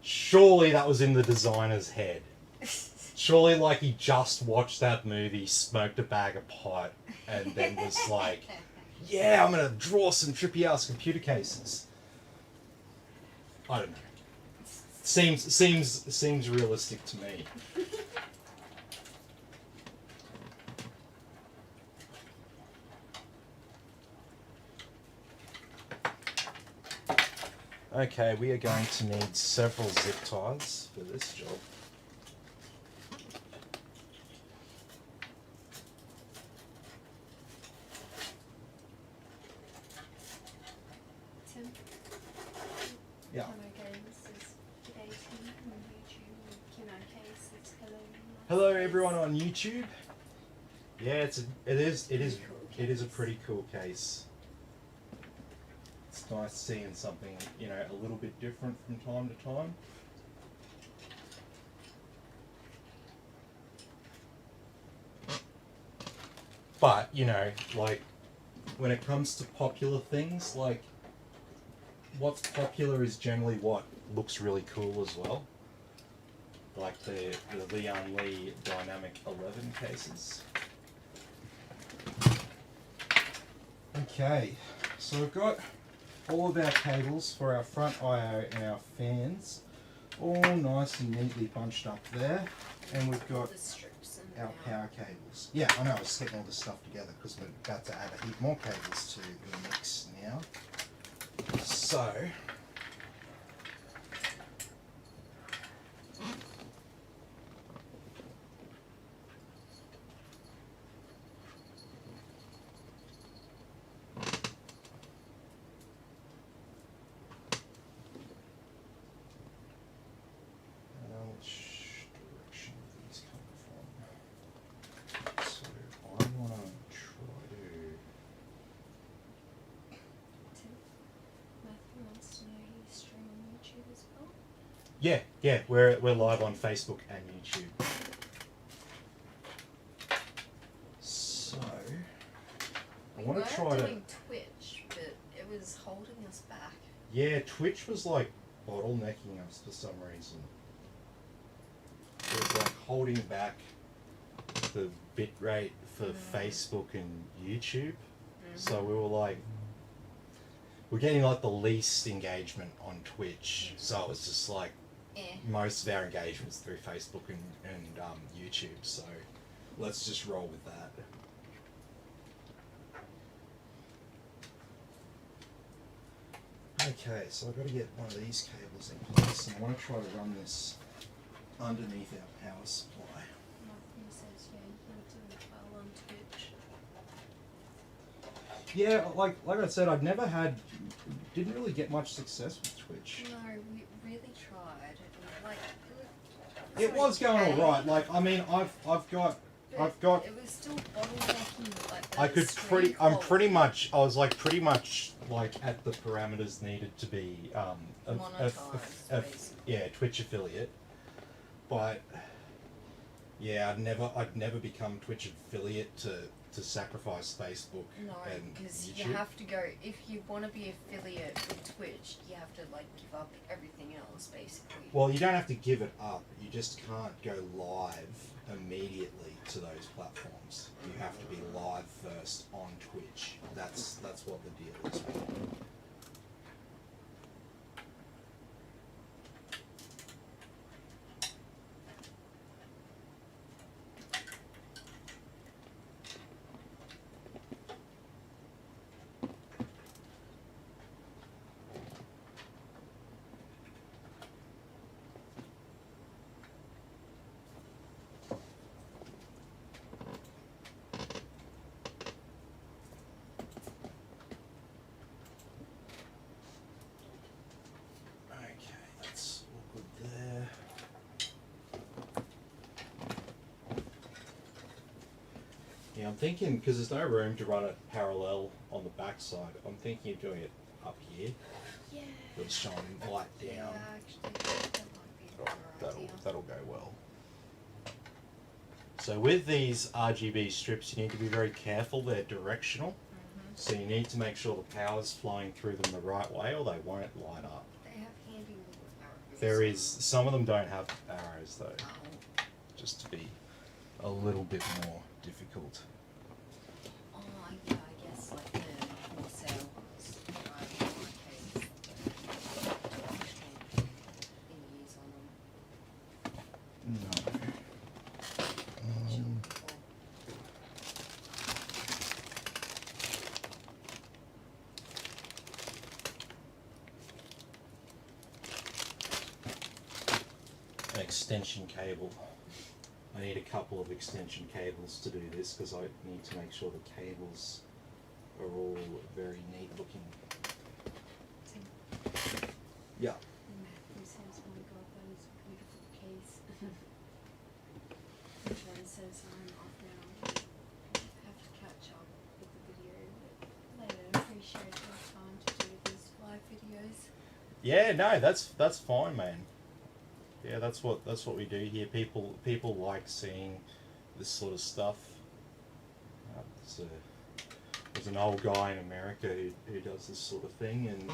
Surely that was in the designer's head. Surely, like, he just watched that movie, smoked a bag of pot, and then was like, yeah, I'm gonna draw some trippy ass computer cases. I don't know. Seems realistic to me. Okay, we are going to need several zip ties for this job. Tim? Yeah. Kino Games is today Tim on YouTube. Kino Case is hello. Hello everyone on YouTube. Yeah, it is a pretty cool case. It's nice seeing something, you know, a little bit different from time to time. But, you know, like, when it comes to popular things, like, what's popular is generally what looks really cool as well. Like the Leon Lee Dynamic 11 cases. Okay, so we've got all of our cables for our front I/O and our fans all nice and neatly bunched up there, and we've got the strips and our power cables. Yeah, I know, I was getting all this stuff together because we're about to add a heap more cables to the mix now. So, which direction are these coming from? So, I want to try to... Tim, Matthew wants to know you stream on YouTube as well. Yeah, we're live on Facebook and YouTube. So, I We want were to try to... doing Twitch, but it was holding us back. Yeah, Twitch was like bottlenecking us for some reason. It was like holding back the bit rate for Facebook and YouTube. So we were like, we're getting like the least engagement on Twitch. So it was just like, most of our engagements through Facebook and YouTube, so let's just roll with that. Okay, so I've got to get one of these cables in place, and I want to try to run this underneath our power supply. Nothing says, yeah, you're doing well on Twitch. Yeah, like I said, didn't really get much success with Twitch. No, we really tried. Like, It was going alright. Like, I mean, I've got. It was still bottlenecking. Like, I could screen I'm quality. pretty much. I was like pretty much like at the parameters needed to be Monetized, basically. yeah, Twitch affiliate. But yeah, I'd never become Twitch affiliate to sacrifice Facebook No, and because YouTube. you have to go, if you want to be affiliate with Twitch, you have to like give up everything else basically. Well, you don't have to give it up. You just can't go live immediately to those platforms. You have to be live first on Twitch. That's what the deal is. Okay, that's all good there. Yeah, I'm thinking, because there's no room to run it parallel on the backside, I'm thinking of doing it up here. Yeah. It'll shine light down. Yeah, actually, that might be a better idea. That'll go well. So with these RGB strips, you need to be very careful. They're directional. So you need to make sure the power's flowing through them the right way, or they won't light up. They have handy little arrows. There is, some of them don't have arrows though, Oh. just to be a little bit more difficult. Oh, yeah, I guess like the wholesale ones. In my case, thingies on them. No. An extension cable. I need a couple of extension cables to do this because I need to make sure the cables are all very neat looking. Yeah. Matthew says, oh my god, that is a beautiful case. And Jen says, I'm off now. I have to catch up with the video later. Appreciate your time to do these live videos. Yeah, no, that's fine, man. Yeah, that's what we do here. People like seeing this sort of stuff. There's an old guy in America who does this sort of thing, and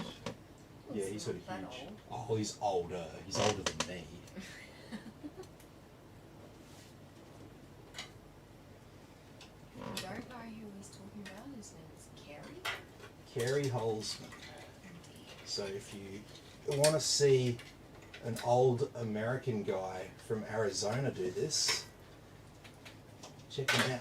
yeah, he's sort of not that huge. Oh, he's older. He's older than me. I don't know who he's talking about. His name is Kerry. Kerry Holzman. So if you want to see an old American guy from Arizona do this, check him out.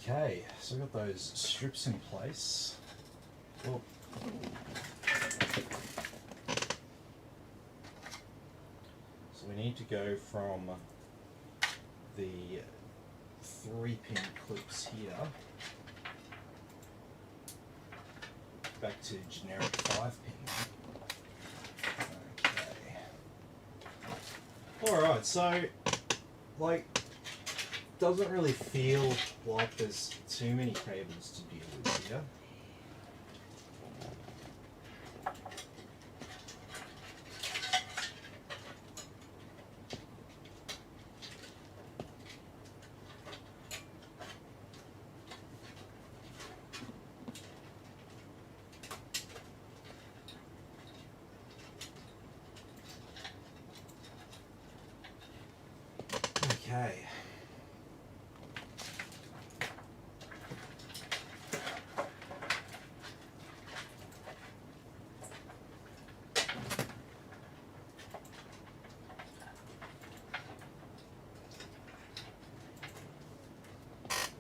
Okay, so we've got those strips in place. Oh. So we need to go from the 3-pin clips here back to generic 5-pin. Okay. Alright, so like doesn't really feel like there's too many cables to deal with here. Okay.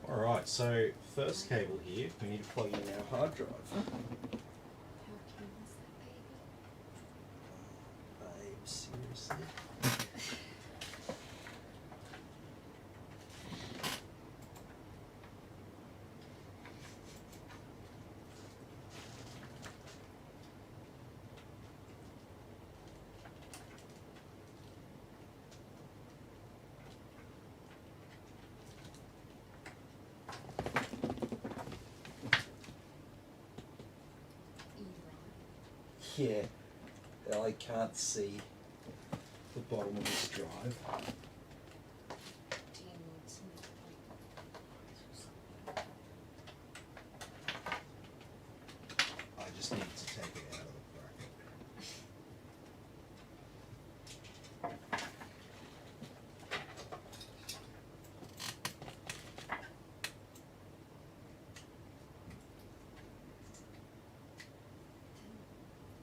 Alright, so first cable here, we need to plug in our hard drive. How cute is that baby? Babe, seriously? Yeah, I can't see the bottom of this drive. Do you need some I just need to take it out of the bracket.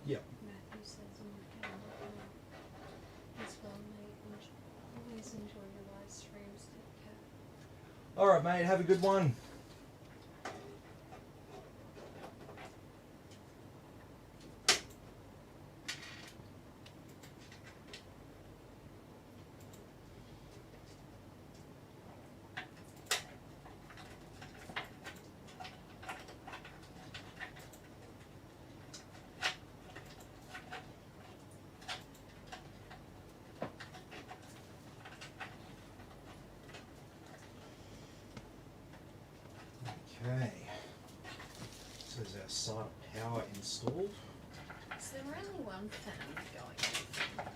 Yep. Matthew says on the camera as well, mate. Always enjoy your live streams, take care. Alright, mate, have a good one. Okay. So there's our side power installed. Is there only one fan going on?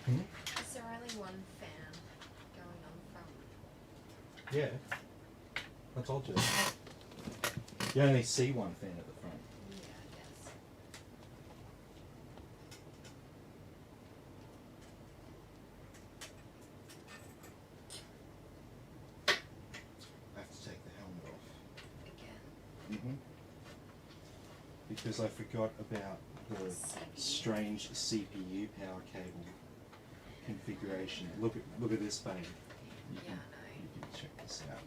Hmm? Is there only one fan going on front? Yeah. I told you. You only see one fan at the front. Yeah, I guess. I have to take the helmet off. Again. Mm-hmm. Because I forgot about the CPU. strange CPU power cable configuration. Look at this, babe. You Yeah, I know. You can check this out.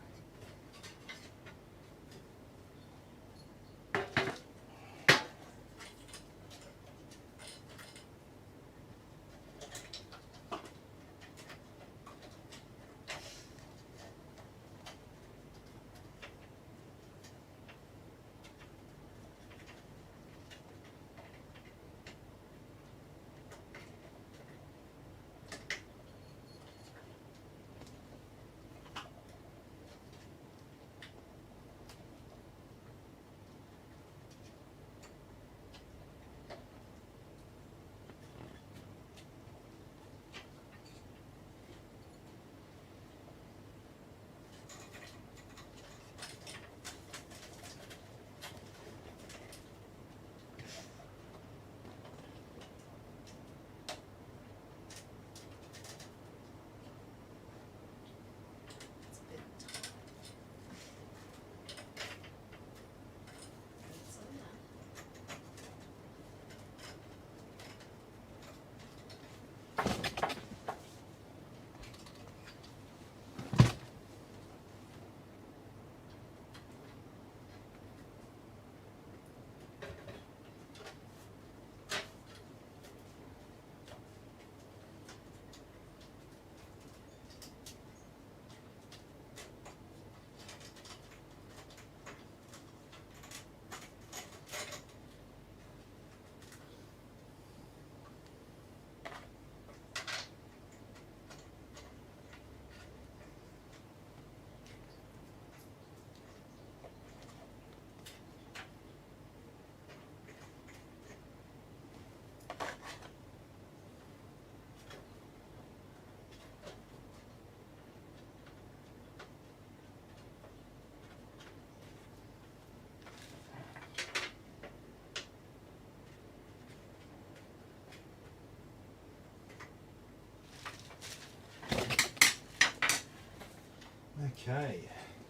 Okay,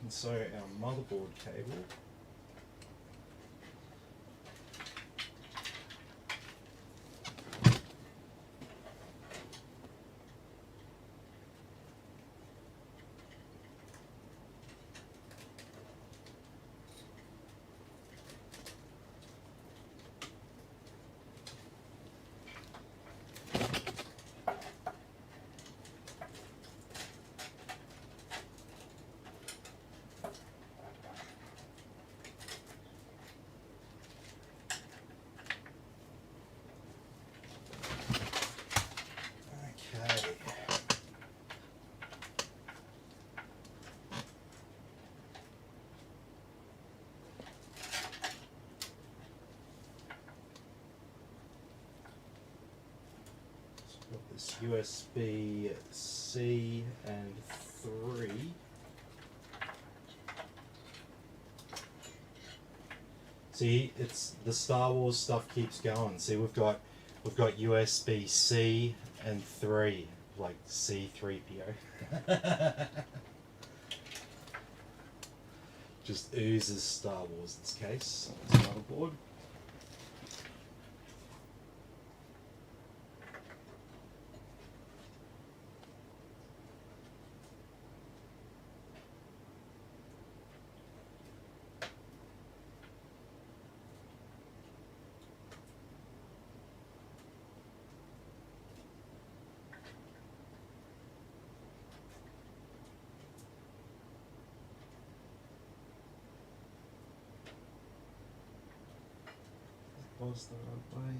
and so our motherboard cable. Okay. So we've got this USB-C and 3. See, it's the Star Wars stuff keeps going. See, we've got USB-C and 3, like C3PO. Just oozes Star Wars in this case. It's a motherboard. Was the right way?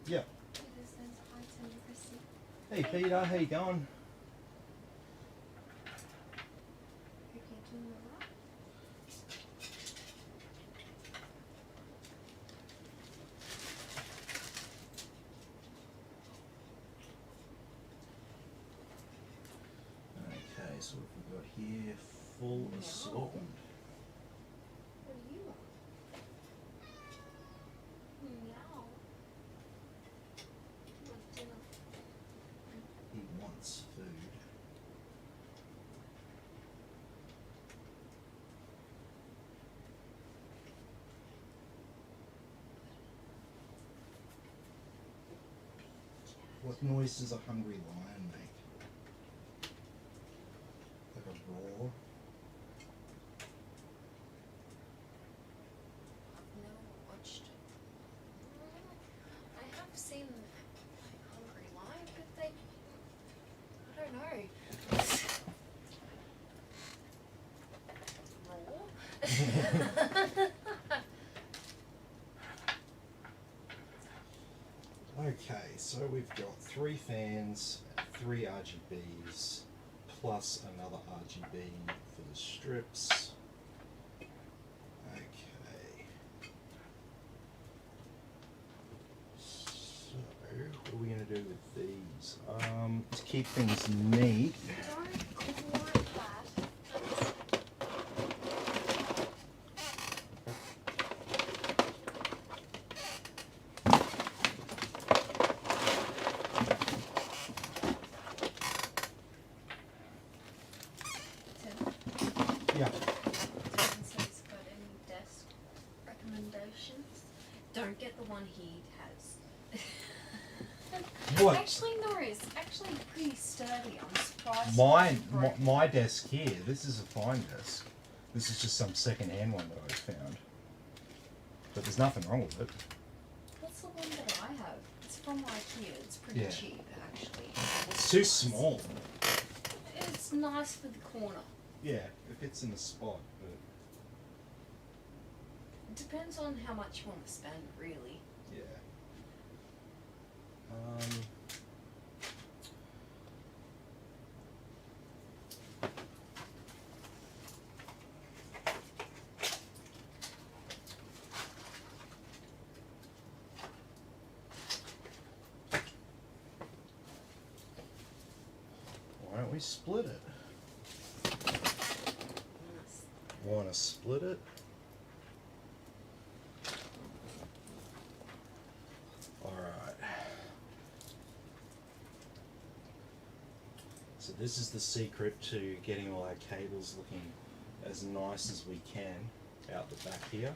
Yeah. Hey Peter, how you going? Okay, so what have we got here? Full assortment. What do you want? Meow. Want dinner? He wants food. What noise does a hungry lion make? Like a roar? I've never watched. I have seen Hungry Lion, but they. I don't know. Raw? Okay, so we've got 3 fans, 3 RGBs, plus another RGB for the strips. Okay. So, what are we going to do with these? To keep things neat. Don't quite that. Yeah. Says, got any desk recommendations? Don't get the one he has. What? Actually, no, it's actually pretty sturdy. I'm surprised. My desk here, this is a fine desk. This is just some second-hand one that I found. But there's nothing wrong with it. What's the one that I have? It's from IKEA. It's pretty Yeah. cheap, actually. It's too small. It's nice for the corner. Yeah, it fits in the spot, but It depends on how much you want to spend, really. yeah. Why don't we split it? Yes. Want to split it? Alright. So this is the secret to getting all our cables looking as nice as we can out the back here.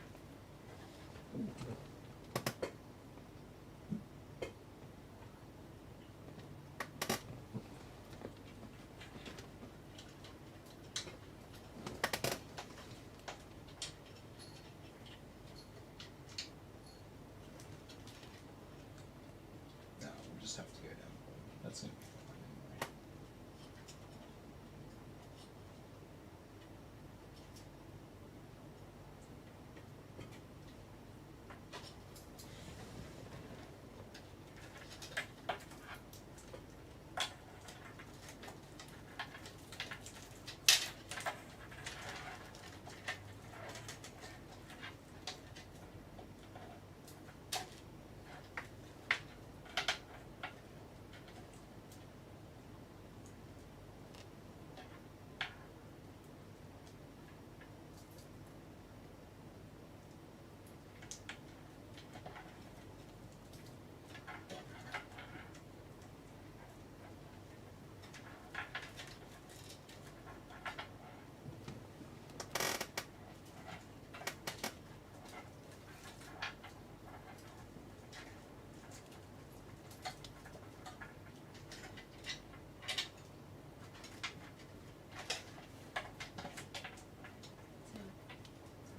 No, we'll just have to go down the bottom. That's going to be fine anyway.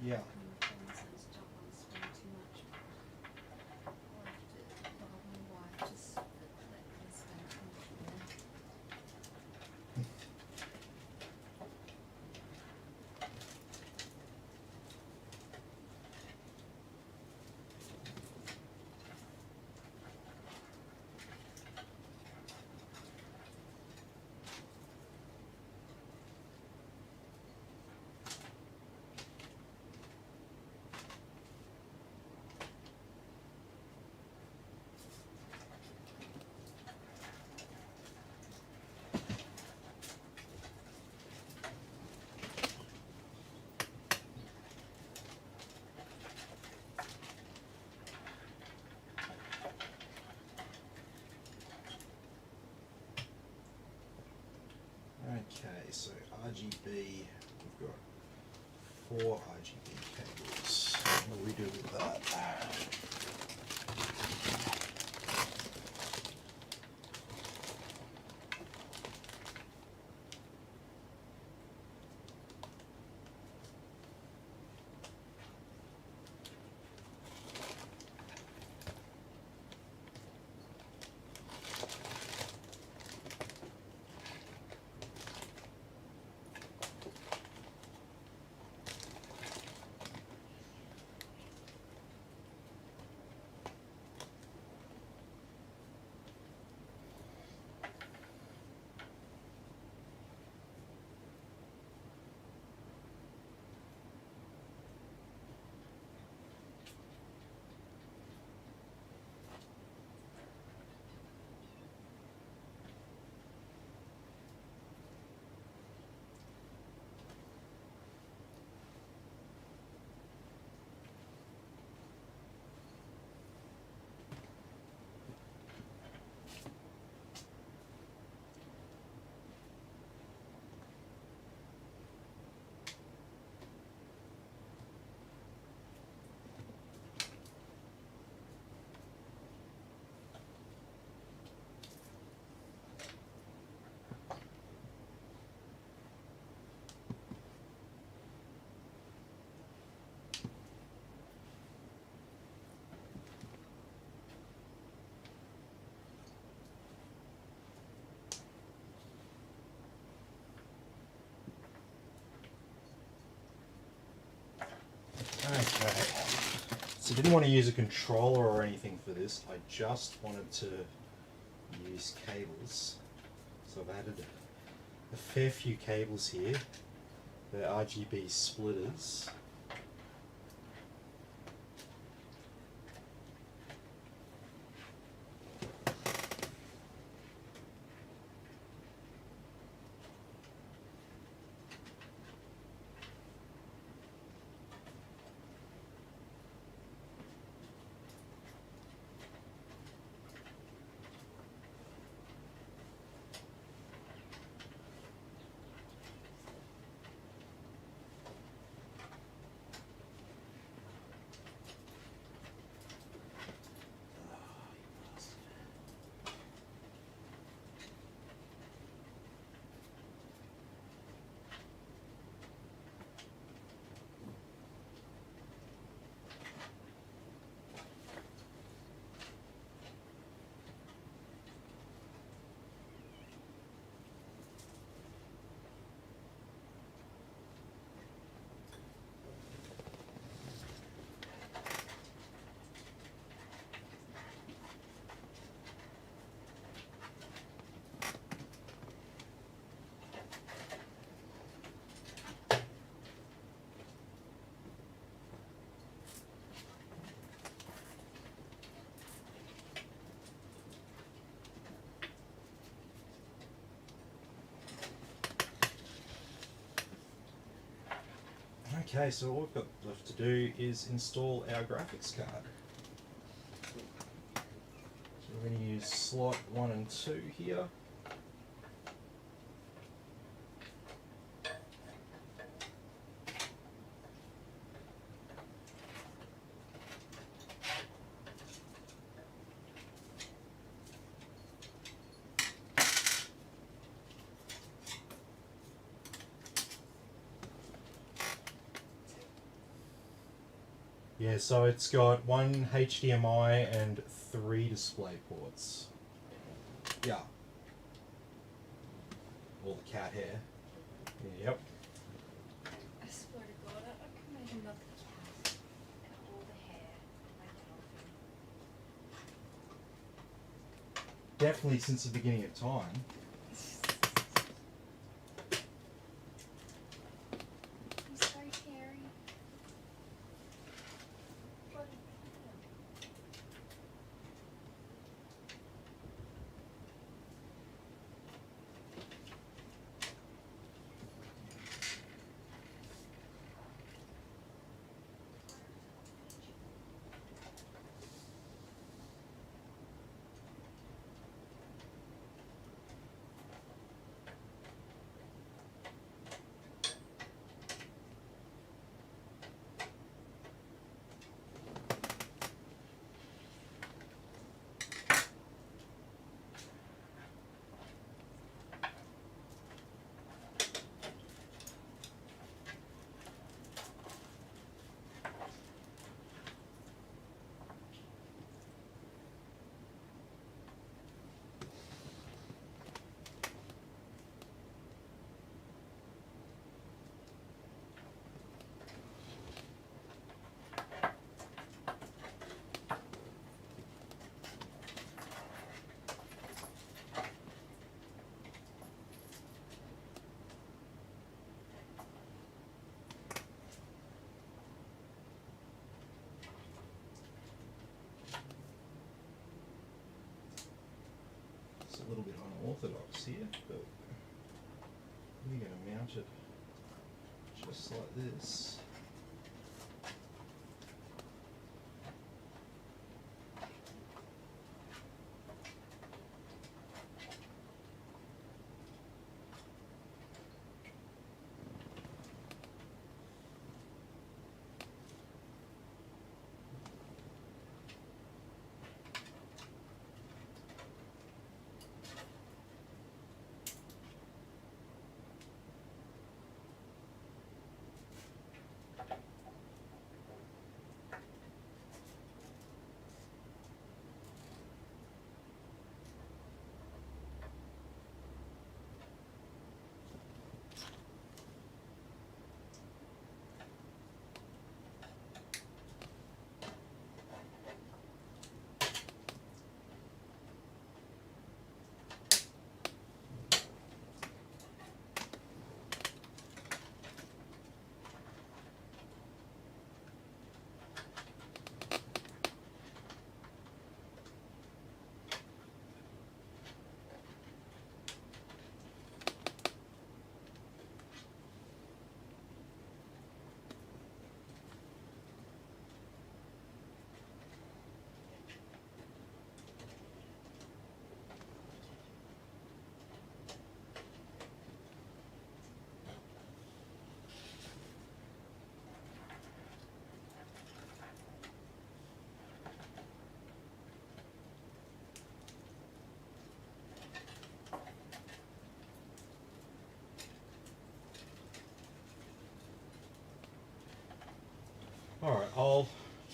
Yeah. Okay, so RGB, we've got 4 RGB cables. What do we do with that? didn't want to use a controller or anything for this. I just wanted to use cables. So I've added a fair few cables here. They're RGB splitters. Okay, so all we've got left to do is install our graphics card. So we're going to use slot 1 and 2 here. Yeah, so it's got 1 HDMI and 3 display ports. Yeah. All the cat hair. Yep. I swear to God, I can imagine about the cat and all the hair. Definitely since the beginning of time. He's so hairy. It's a little bit unorthodox here, but we're going to mount it just like this.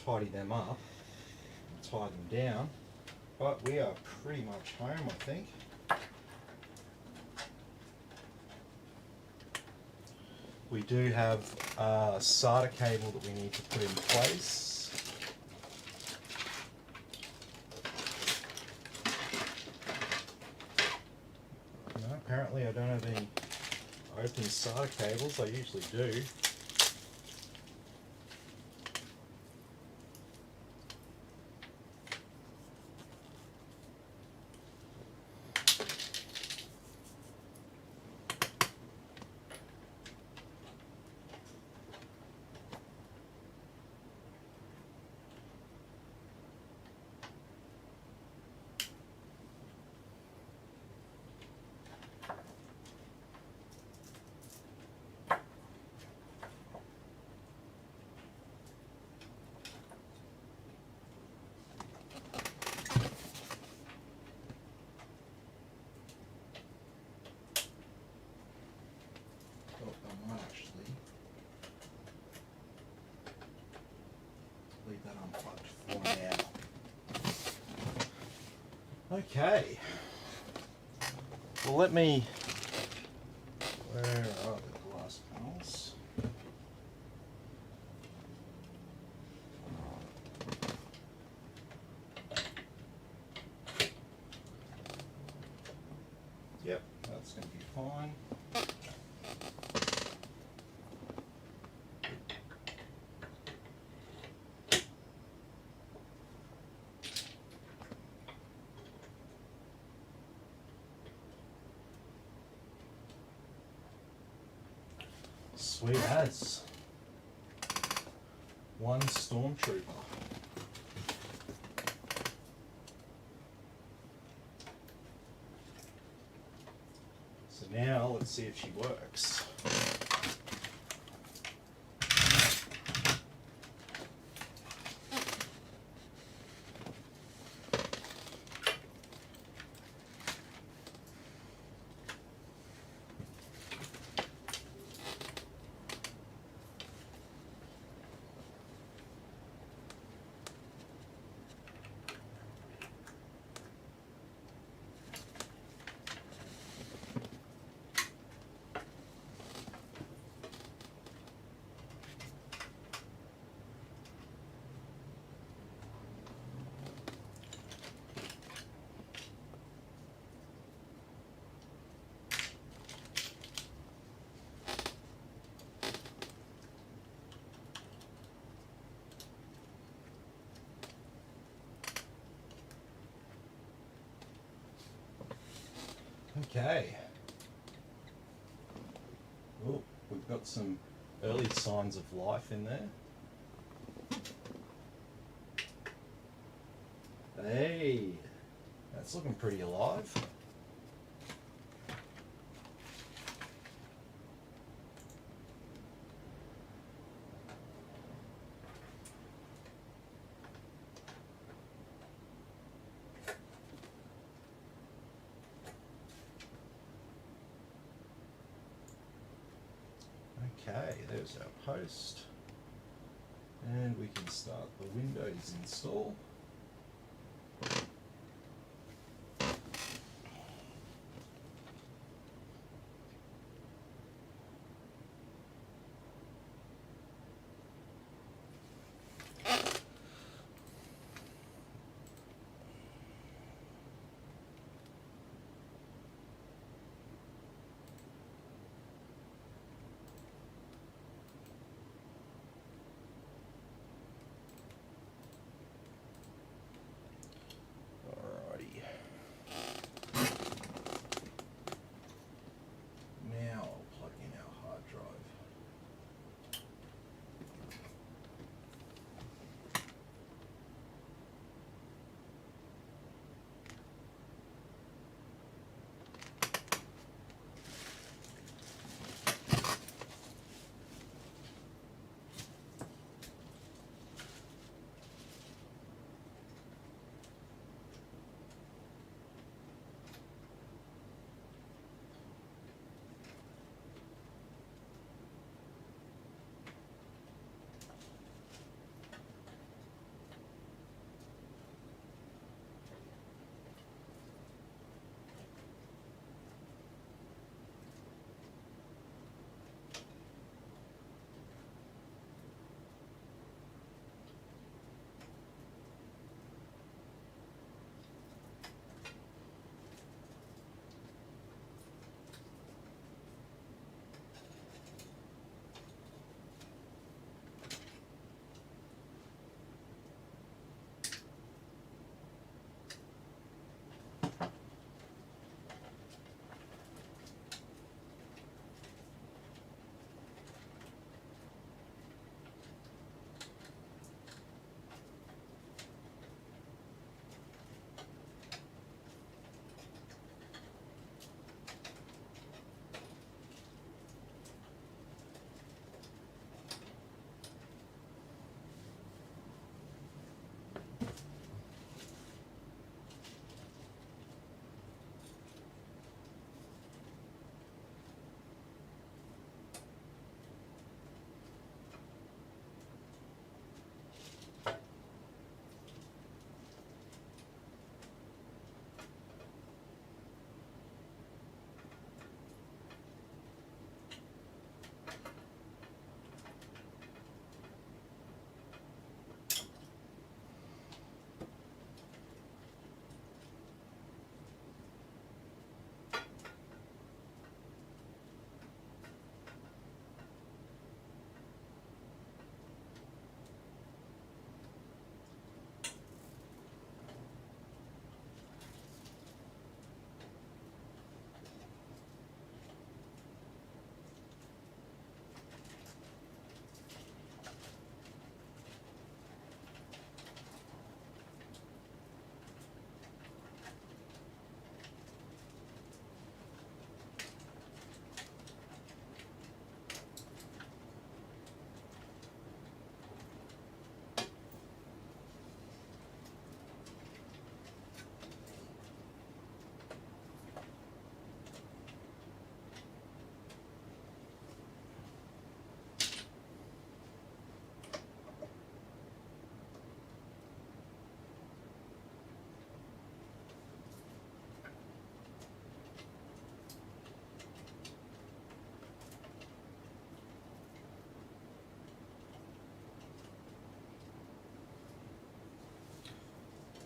tidy them up, tie them down. But we are pretty much home, I think. We do have a SATA cable that we need to put in place. No, apparently I don't have any open SATA cables. I usually do. I might actually leave that unplugged for now. Okay. Well, let me. Where are the glass panels? Yep, that's going to be fine. Sweet as. One Stormtrooper. So now let's see if she works. Okay. Oh, we've got some early signs of life in there. Hey, that's looking pretty alive. Okay, there's our post. And we can start the Windows install.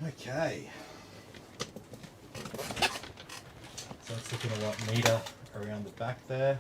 Okay. So it's looking a lot neater around the back there.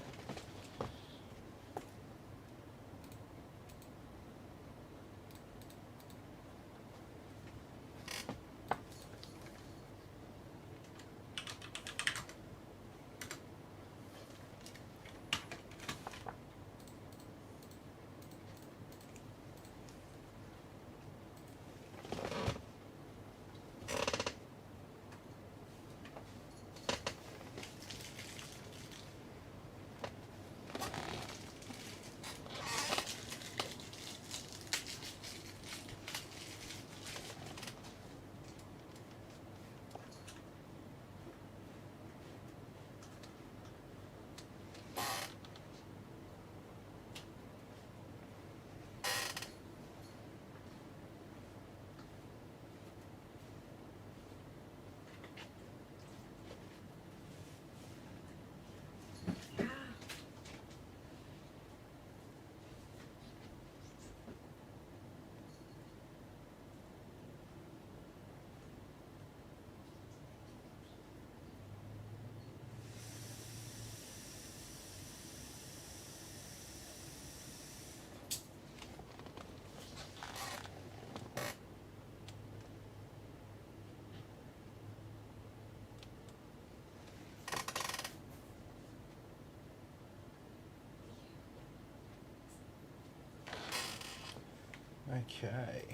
Okay.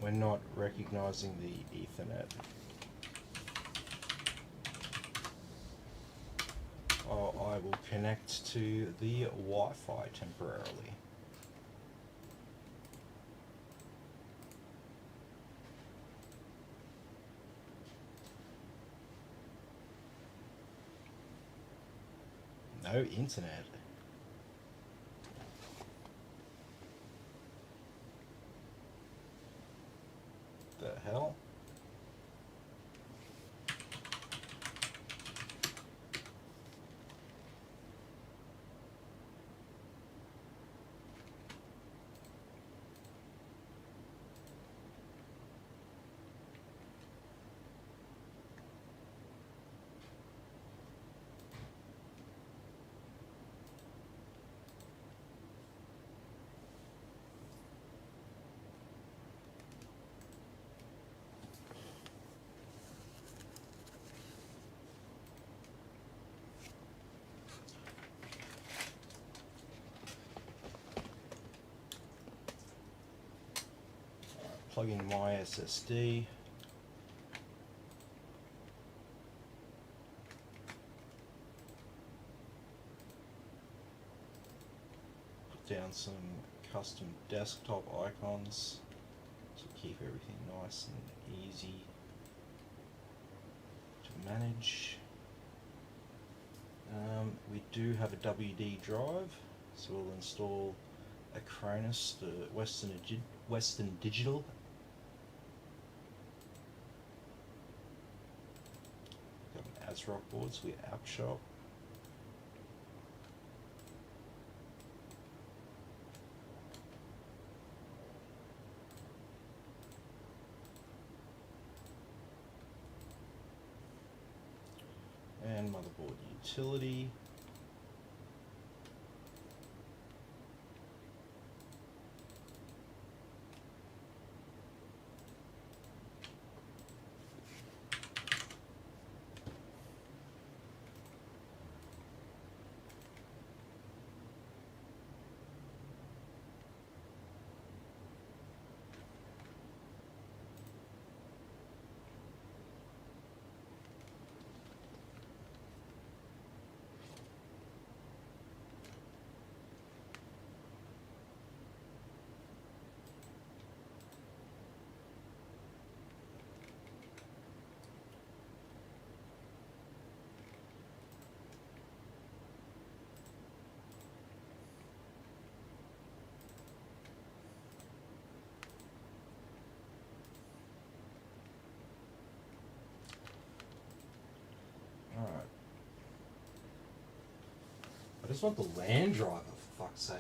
We're not recognizing the Ethernet. Oh, I will connect to the Wi-Fi temporarily. No internet. The hell? Plug in my SSD. Put down some custom desktop icons to keep everything nice and easy to manage. We do have a WD drive, so we'll install Acronis, the Western Digital. Got an ASRock board, so we're App Shop. And motherboard utility. just want the land driver, for fuck's sake.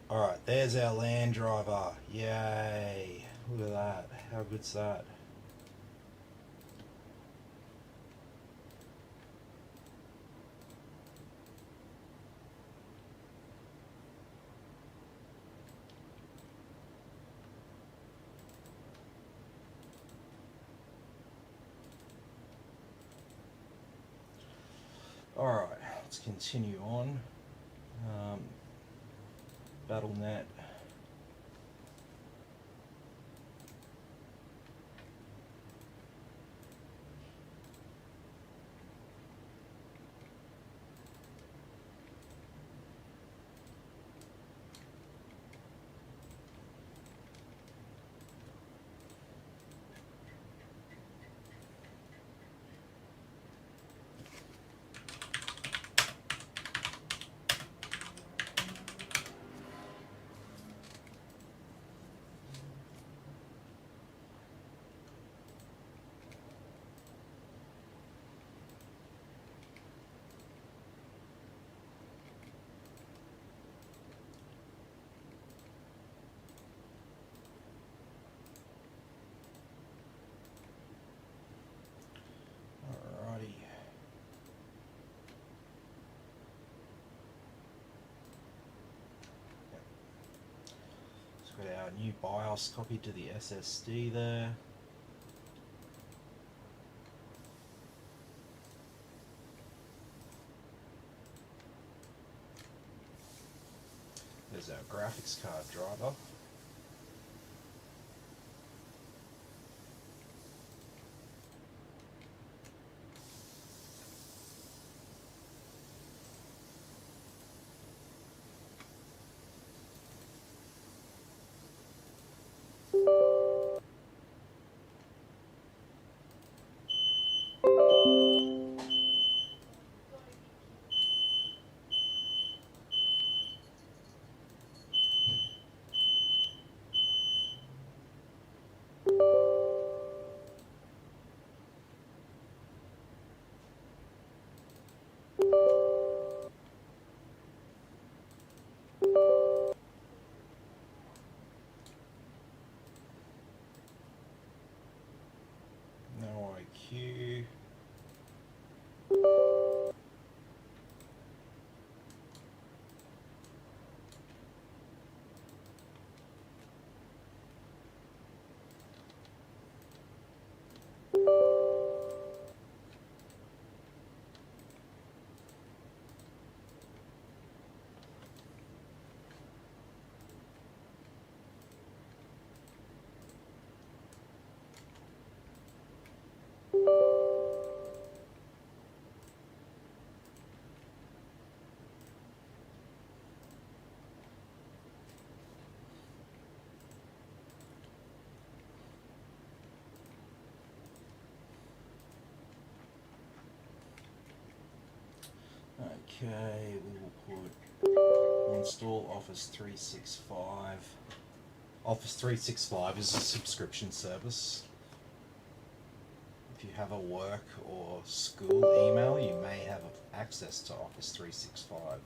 Alright, there's our land driver. Yay. Look at that. How good's that? Alright, let's continue on. BattleNet. Alrighty. Let's got our new BIOS copied to the SSD there. There's our graphics card driver. No IQ. Okay, we will put install Office 365. Office 365 is a subscription service. If you have a work or school email, you may have access to Office 365.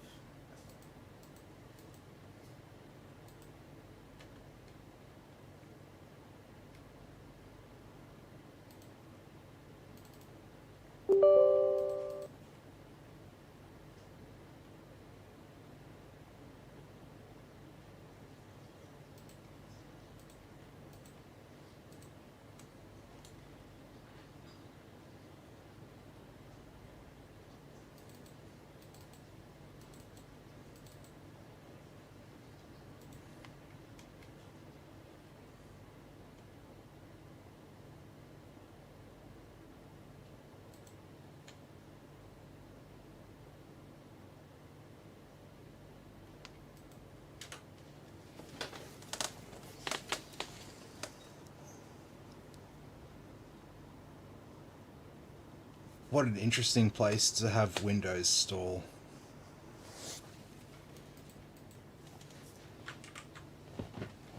What an interesting place to have Windows stall.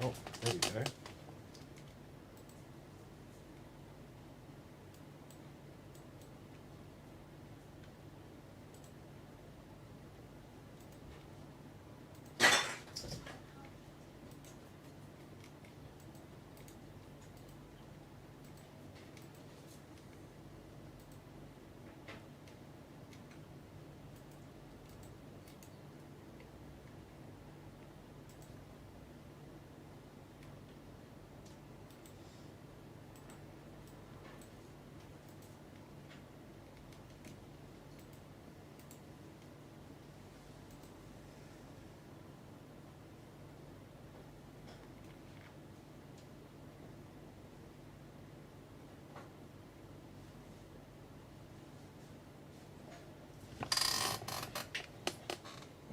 Oh, there we go.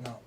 No.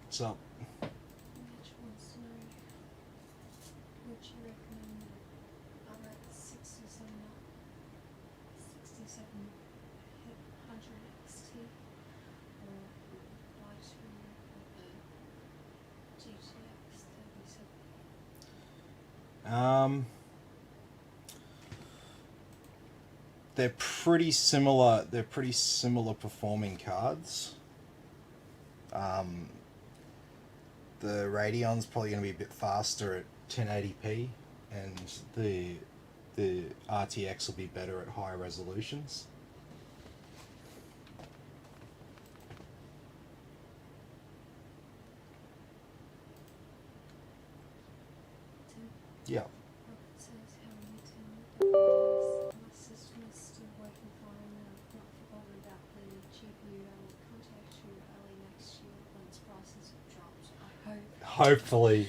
What's up? Which wants to know, would you recommend RX 6700 XT or lighter or the GTX 37? They're pretty similar. They're pretty similar performing cards. The Radeon's probably going to be a bit faster at 1080p, and the RTX will be better at higher resolutions. Yeah. Robert says, how are you, Tim? My system is still working fine. I've not forgotten about the GPU. I will contact you early next year once prices have dropped. I hope. Hopefully,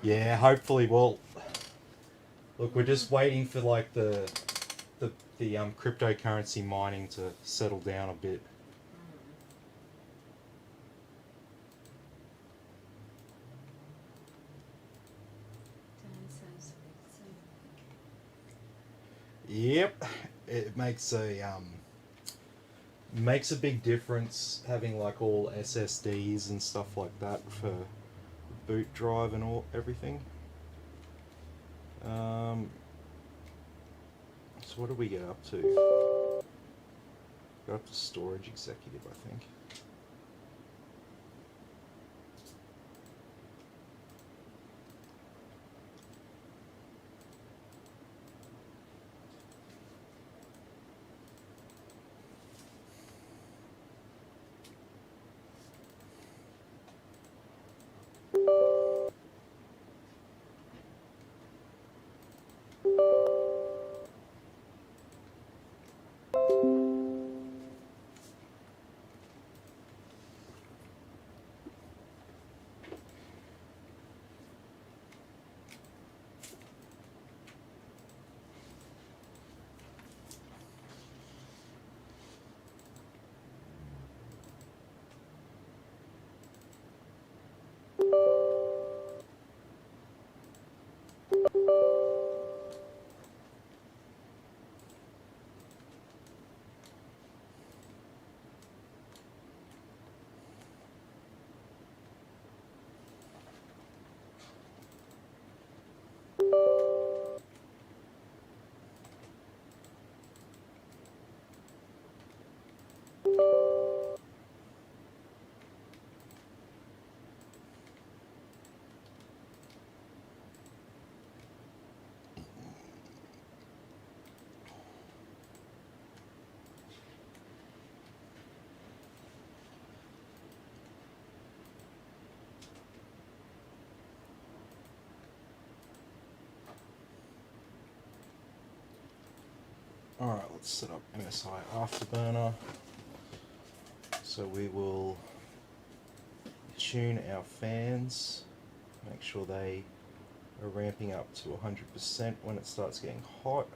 yeah. Hopefully, well, look, we're just waiting for like the cryptocurrency mining to settle down a bit. Dan says, so Yep, it makes a big difference having like all SSDs and stuff like that for boot drive and everything. So what do we get up to? Got up to storage executive, I think. Alright, let's set up MSI Afterburner. So we will tune our fans, make sure they are ramping up to 100% when it starts getting hot.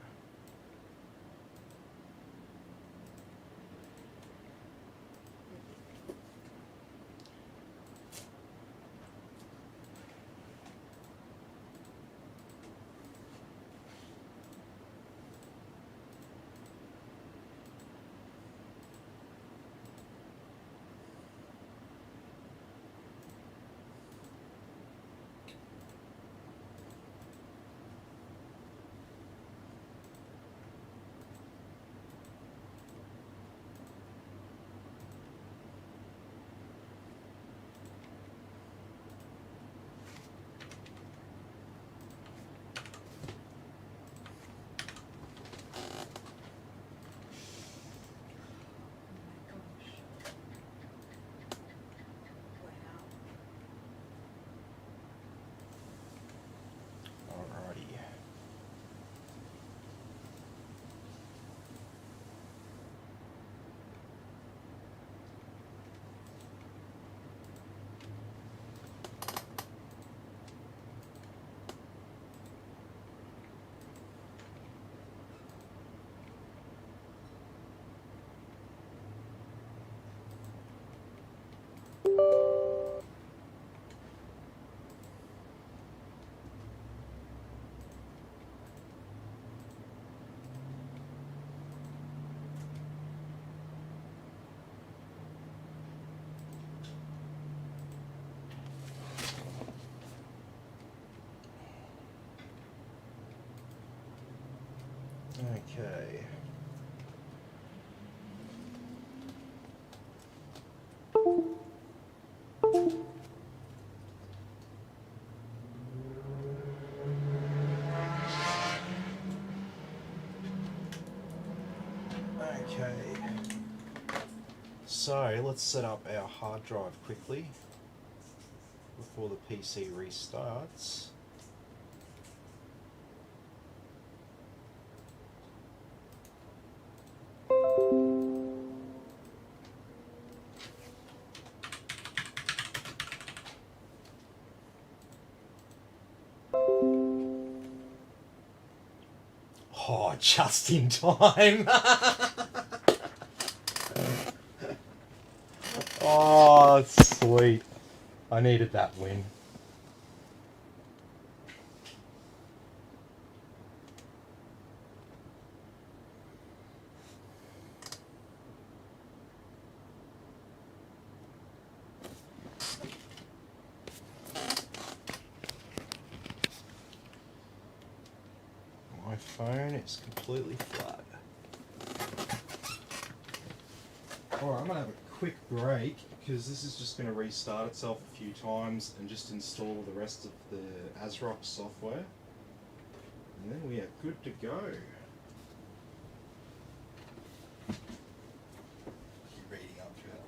Alrighty. Okay. Okay. So let's set up our hard drive quickly before the PC restarts. Oh, just in time. Oh, that's sweet. I needed that win. My phone is completely flat. Alright, I'm going to have a quick break because this is just going to restart itself a few times and just install the rest of the ASRock software. And then we are good to go. Keep reading up through that.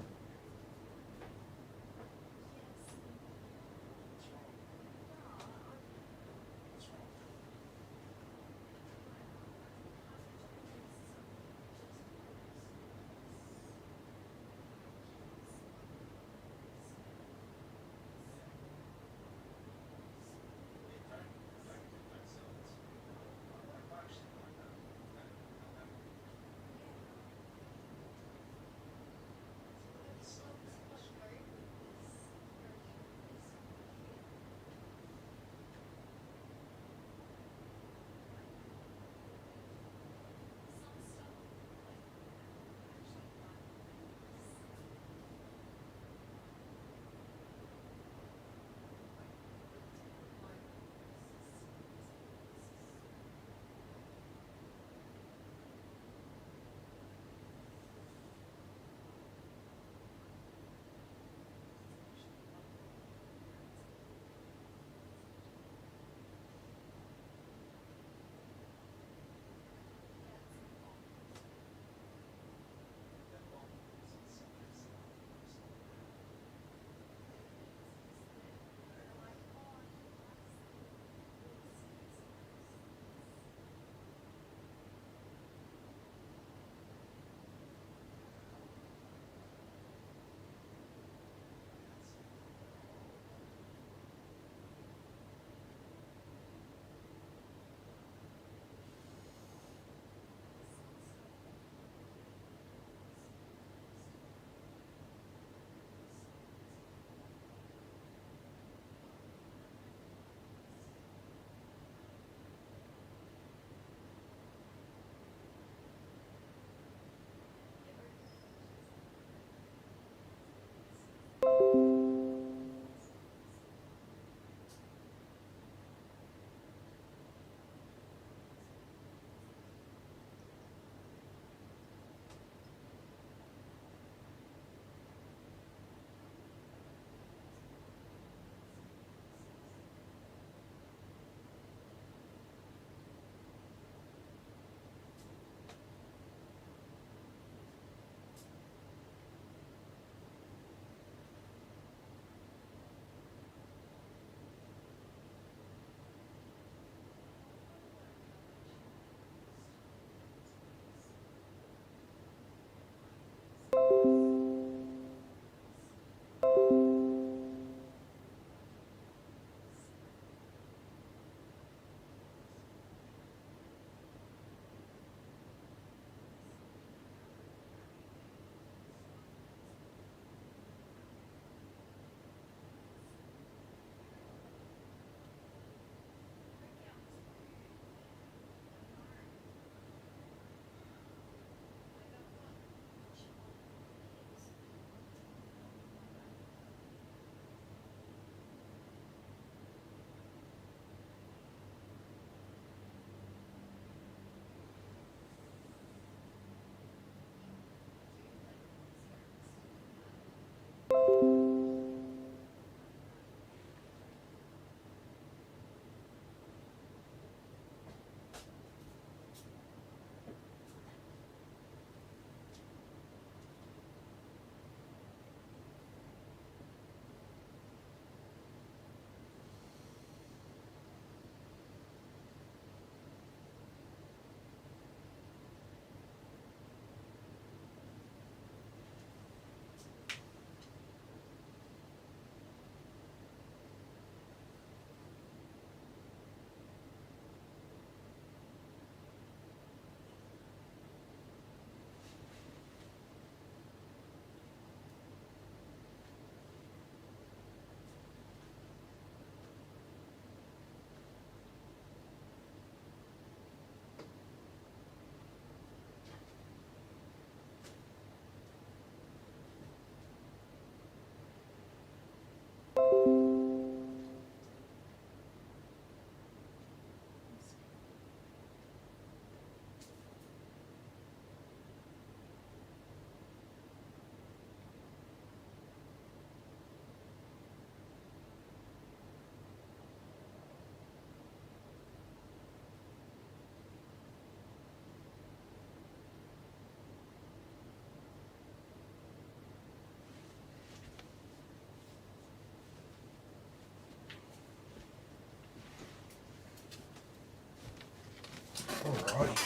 Alright.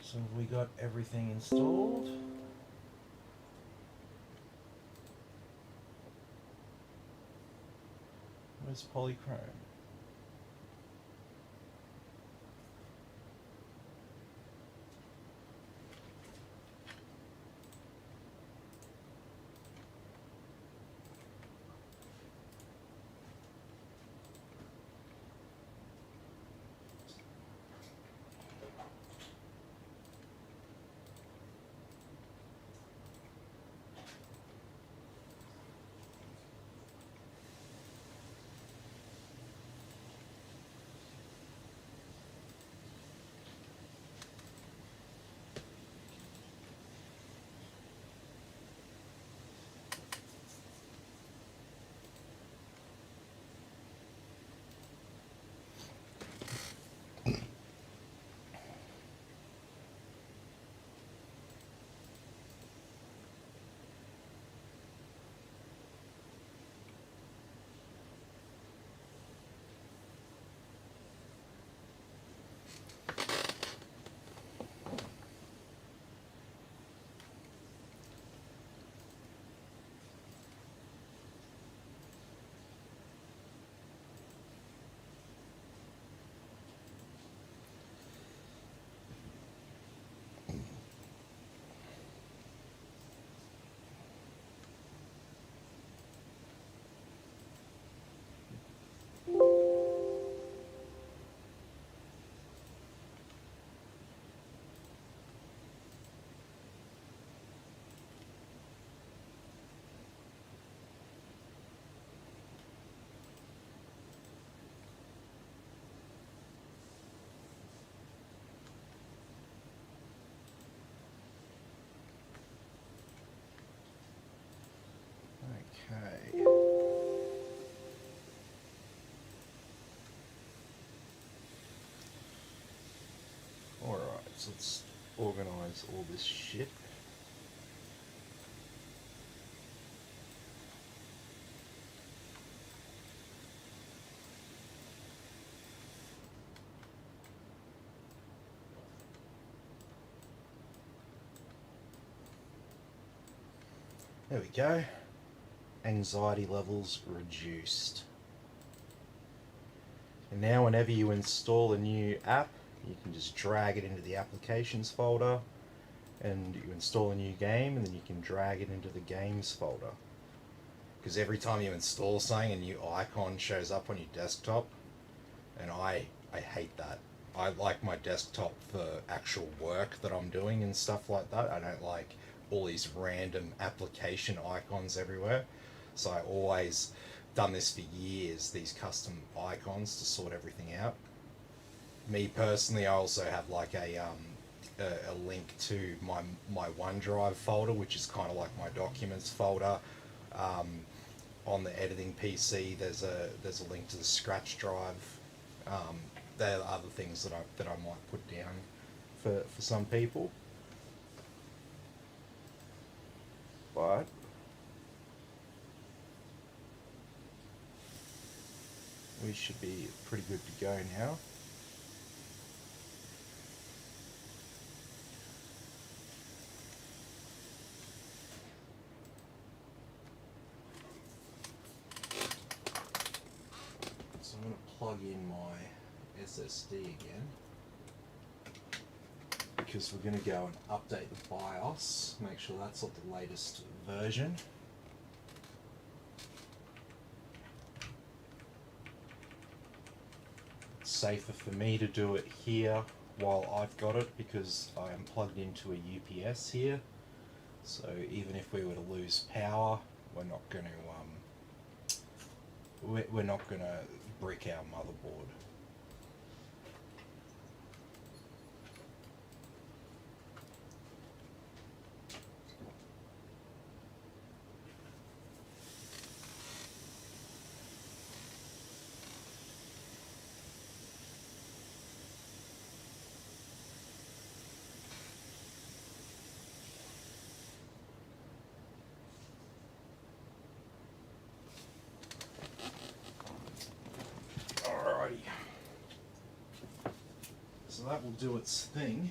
So we got everything installed. Where's polychrome? Okay. Alright, so let's organise all this shit. There we go. Anxiety levels reduced. And now whenever you install a new app, you can just drag it into the applications folder, and you install a new game and then you can drag it into the games folder. Because every time you install something, a new icon shows up on your desktop, and I hate that. I like my desktop for actual work that I'm doing and stuff like that. I don't like all these random application icons everywhere. So I always done this for years, these custom icons to sort everything out. Me personally, I also have like a link to my OneDrive folder, which is kind of like my documents folder. On the editing PC, there's a link to the Scratch drive. There are other things that I might put down for some people. But we should be pretty good to go now. So I'm going to plug in my SSD again, because we're going to go and update the BIOS, make sure that's at the latest version. It's safer for me to do it here while I've got it, because I am plugged into a UPS here. So even if we were to lose power, we're not going to brick our motherboard. Alrighty. that will do its thing.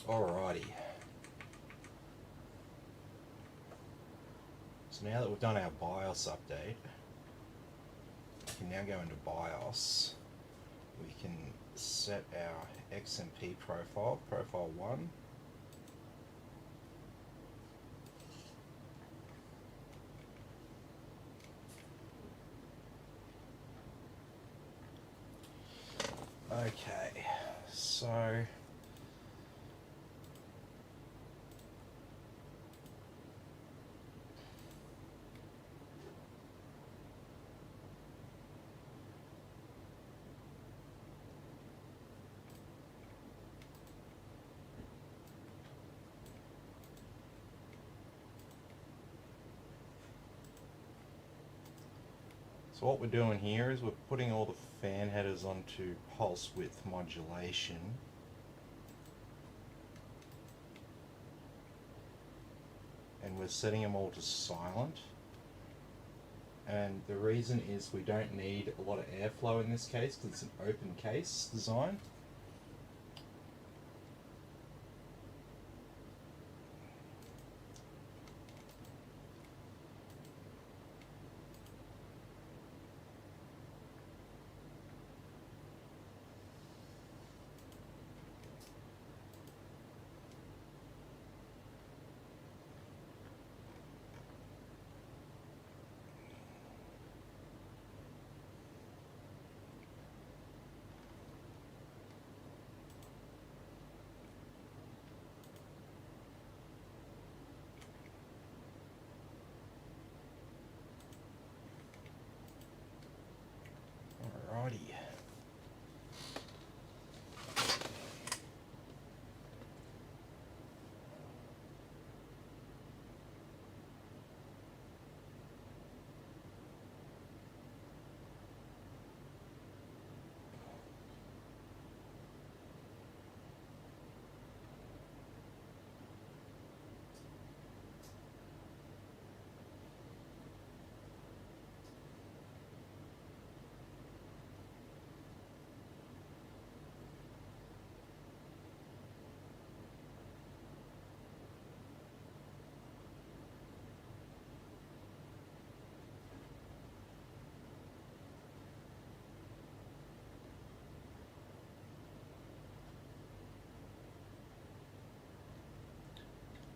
Alrighty. So now that we've done our BIOS update, we can now go into BIOS. We can set our XMP profile, profile 1. Okay, so So what we're doing here is we're putting all the fan headers onto pulse width modulation. And we're setting them all to silent. And the reason is we don't need a lot of airflow in this case because it's an open case design. Alrighty.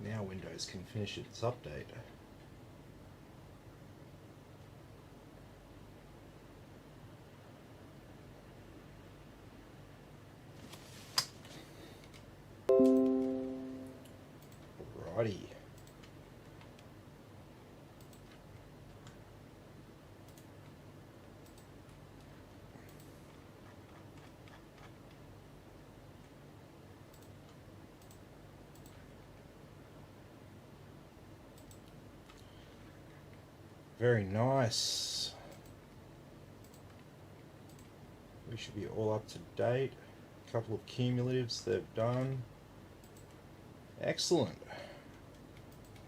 Now Windows can finish its update. Alrighty. Very nice. We should be all up to date. A couple of cumulatives they've done. Excellent.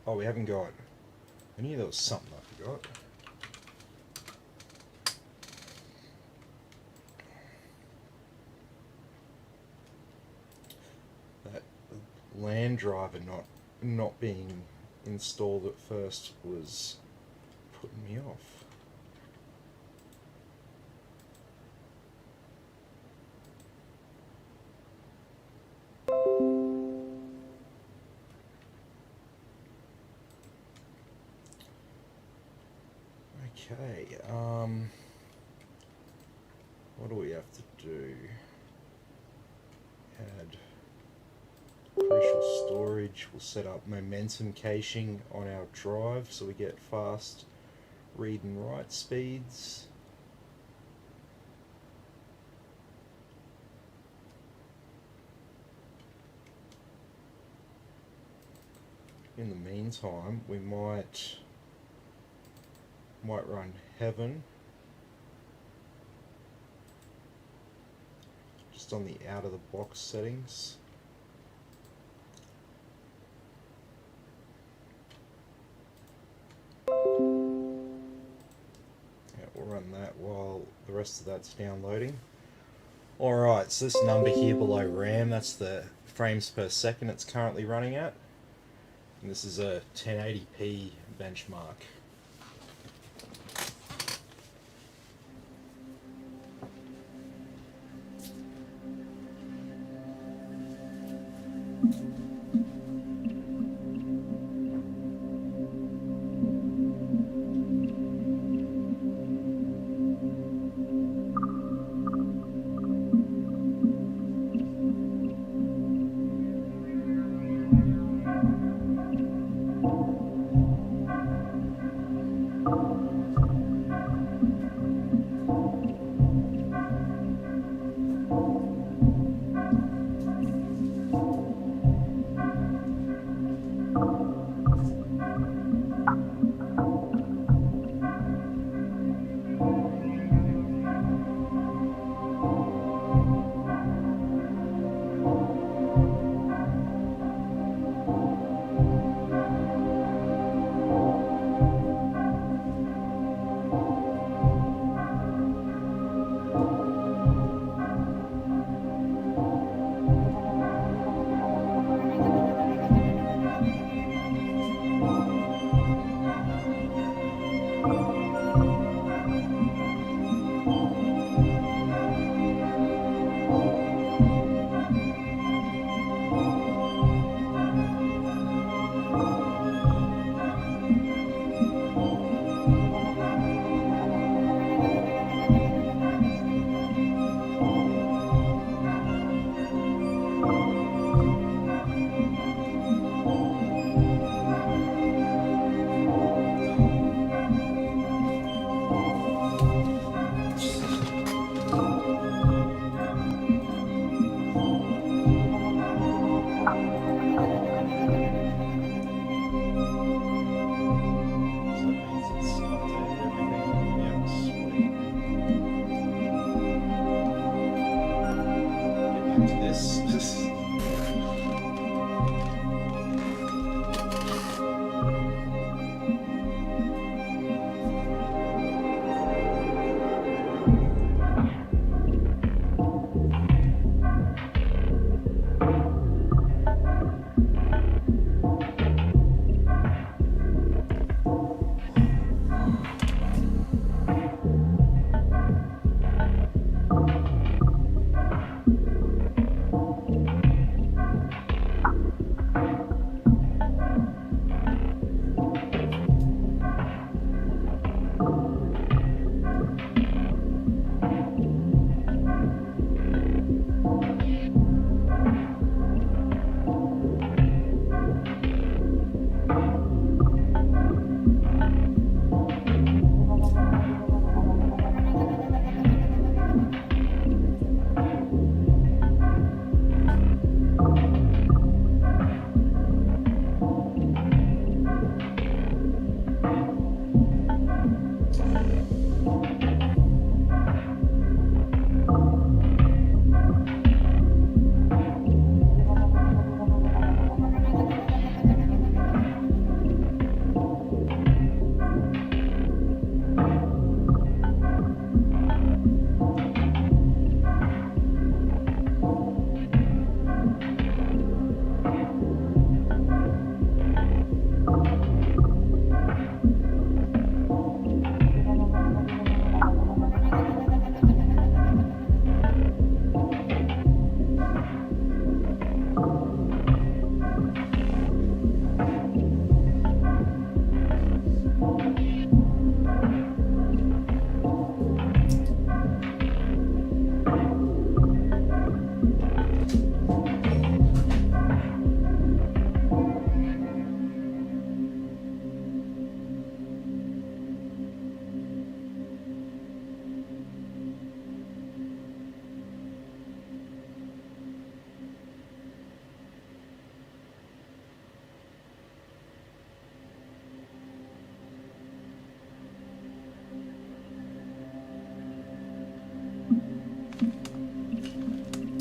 Oh, we haven't got... I knew there was something I forgot. That LAN driver not being installed at first was putting me off. Okay, what do we have to do? Add crucial storage. We'll set up momentum caching on our drive so we get fast read and write speeds. In the meantime, we might run Heaven just on the out of the box settings. We'll run that while the rest of that's downloading. Alright, so this number here below RAM, that's the frames per second it's currently running at. And this is a 1080p benchmark. So that means it's updated everything. Yep, sweet. Get back to this.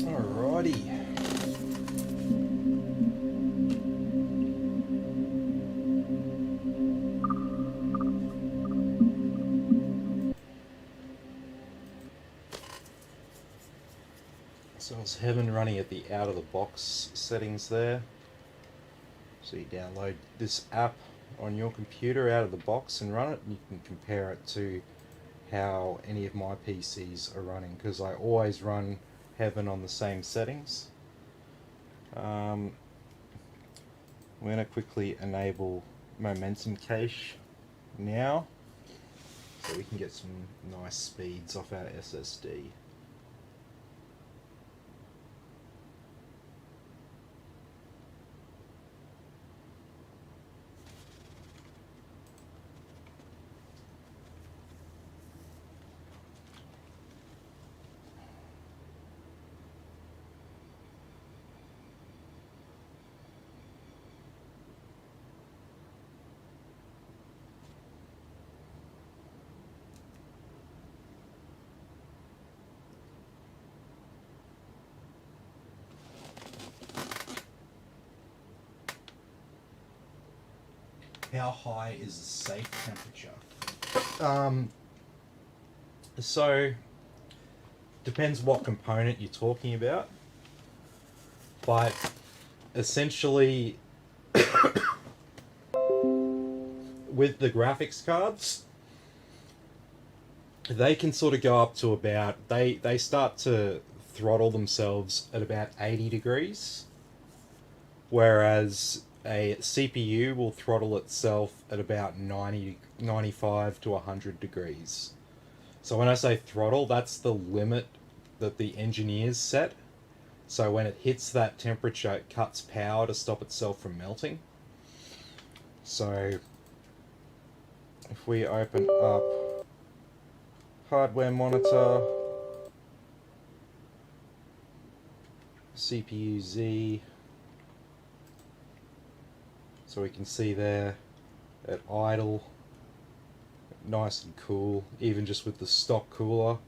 Alrighty. So it's Heaven running at the out of the box settings there. So you download this app on your computer out of the box and run it, and you can compare it to how any of my PCs are running, because I always run Heaven on the same settings. I'm going to quickly enable Momentum Cache now so we can get some nice speeds off our SSD. How high is a safe temperature? So depends what component you're talking about, but essentially with the graphics cards, they can sort of go up to about, they start to throttle themselves at about 80 degrees, whereas a CPU will throttle itself at about 95 to 100 degrees. So when I say throttle, that's the limit that the engineers set. So when it hits that temperature, it cuts power to stop itself from melting. So if we open up hardware monitor, CPU Z. So we can see there at idle, nice and cool, even just with the stock cooler.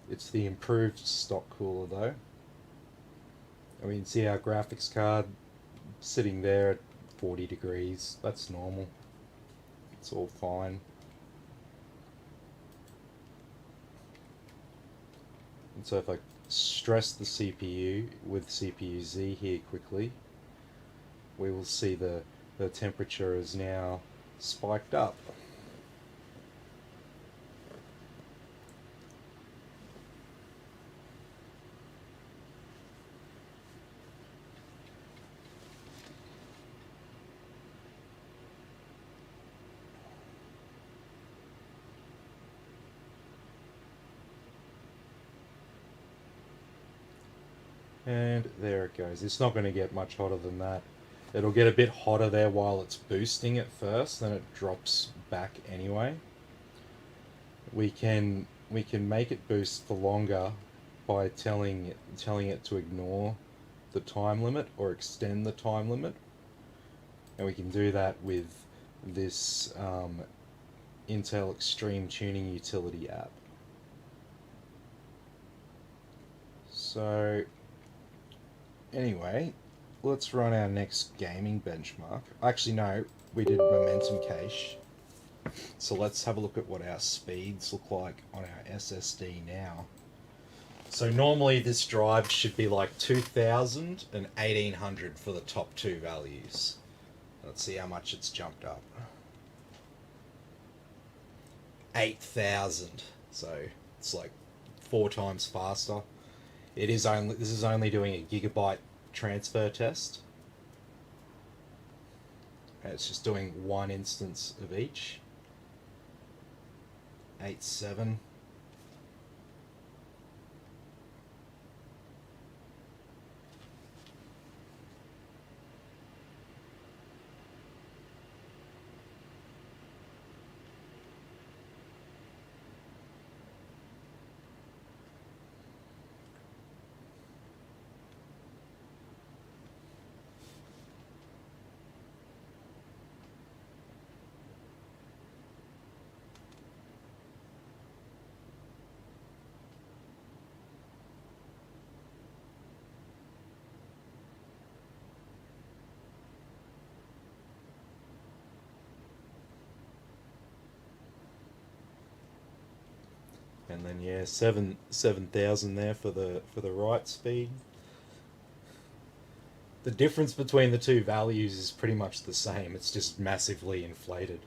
It's the improved stock cooler though. And we can see our graphics card sitting there at 40 degrees. That's normal. It's all fine. And so if I stress the CPU with CPU Z here quickly, we will see the temperature is now spiked up. And there it goes. It's not going to get much hotter than that. It'll get a bit hotter there while it's boosting at first, then it drops back anyway. We can make it boost for longer by telling it to ignore the time limit or extend the time limit. And we can do that with this Intel Extreme Tuning Utility app. So anyway, let's run our next gaming benchmark. Actually, no, we did momentum cache. So let's have a look at what our speeds look like on our SSD now. So normally this drive should be like 2000 and 1800 for the top two values. Let's see how much it's jumped up. 8000. So it's like 4 times faster. This is only doing a gigabyte transfer test. And it's just doing one instance of each. 8.7. And then yeah, 7,000 there for the write speed. The difference between the two values is pretty much the same. It's just massively inflated.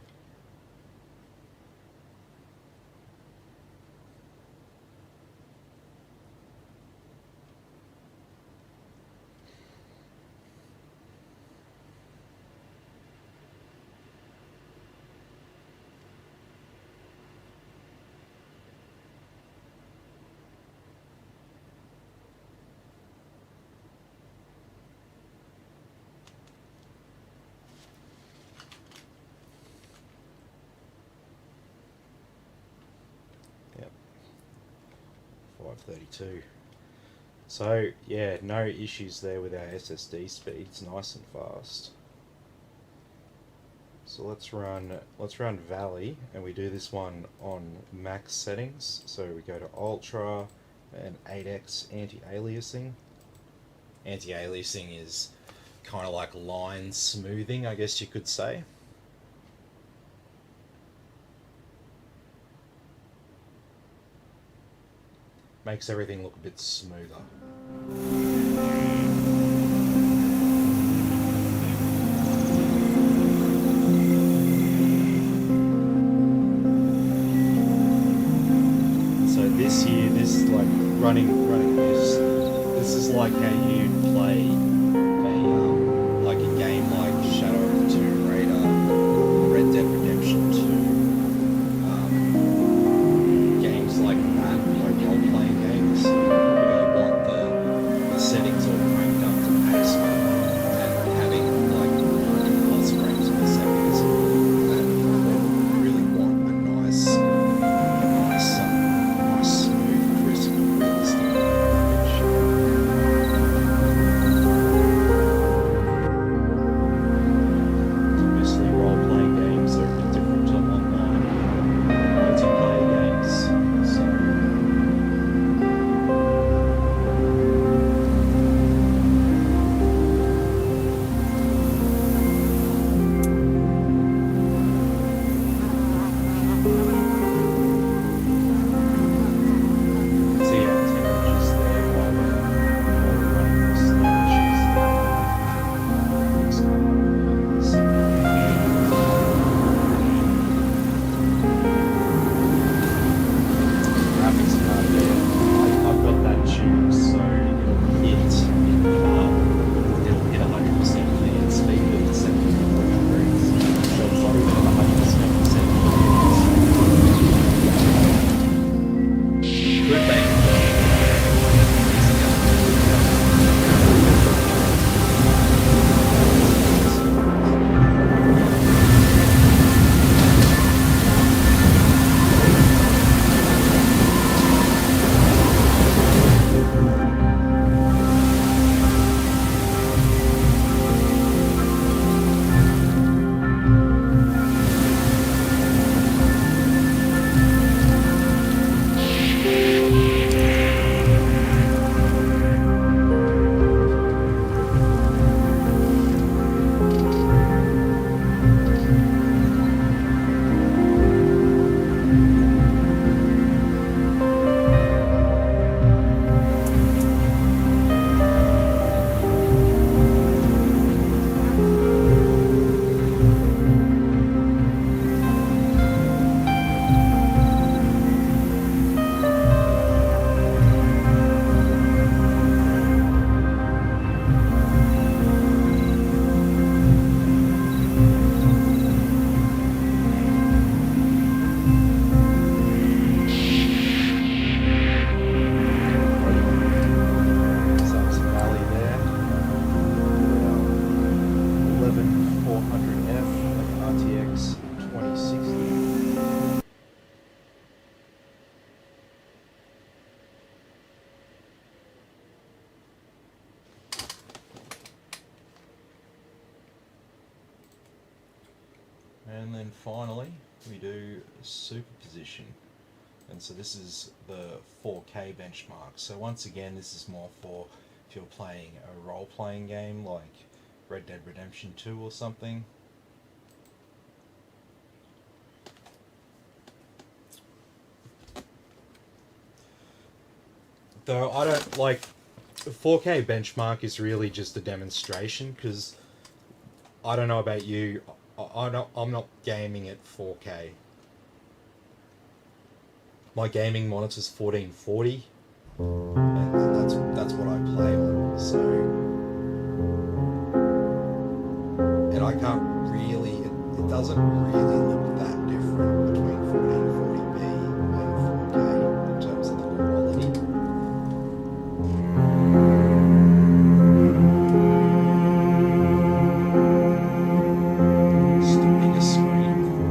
Yep. 532. So yeah, no issues there with our SSD speeds, nice and fast. So let's run Valley, and we do this one on max settings. So we go to Ultra and 8x anti-aliasing. Anti-aliasing is kind of like line smoothing, I guess you could say. Makes everything look a bit smoother. So this here, this is like running this. This is like how you'd play like a game like Shadow of the Tomb Raider or Red Dead Redemption 2. Games like that, like role-playing games. You want the settings all cranked up to maximum and having like 100 plus frames per second is that really want a nice smooth, crisp, realistic image. And then finally we do superposition. And so this is the 4K benchmark. So once again, this is more for if you're playing a role-playing game like Red Dead Redemption 2 or something. Though I don't like, 4K benchmark is really just a demonstration, because I don't know about you, I'm not gaming at 4K. My gaming monitor's 1440, and that's what I play on. So, and I can't really, it doesn't really look that different between 1440p and 4K in terms of the quality. Just a bigger screen for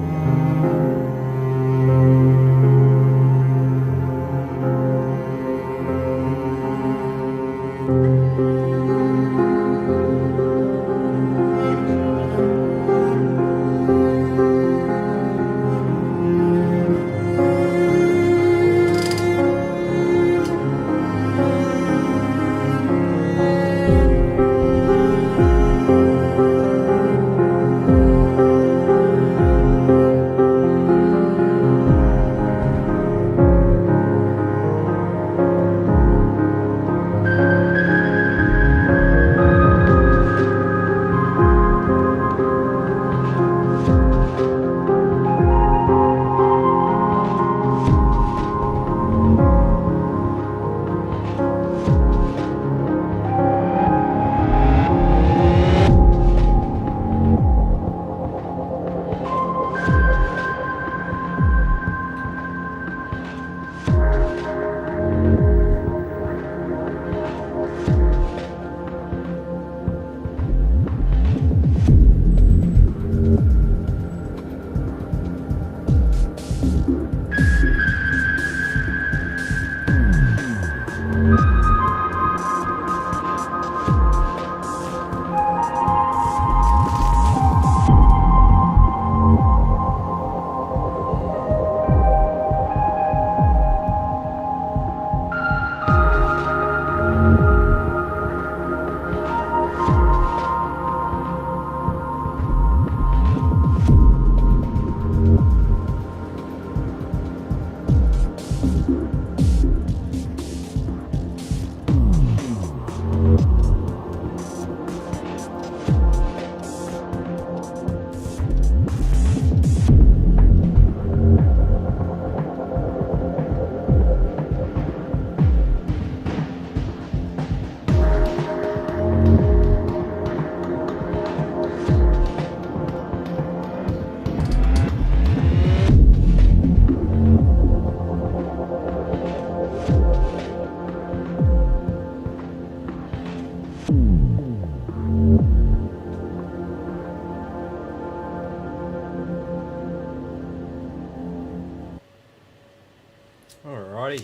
Alrighty.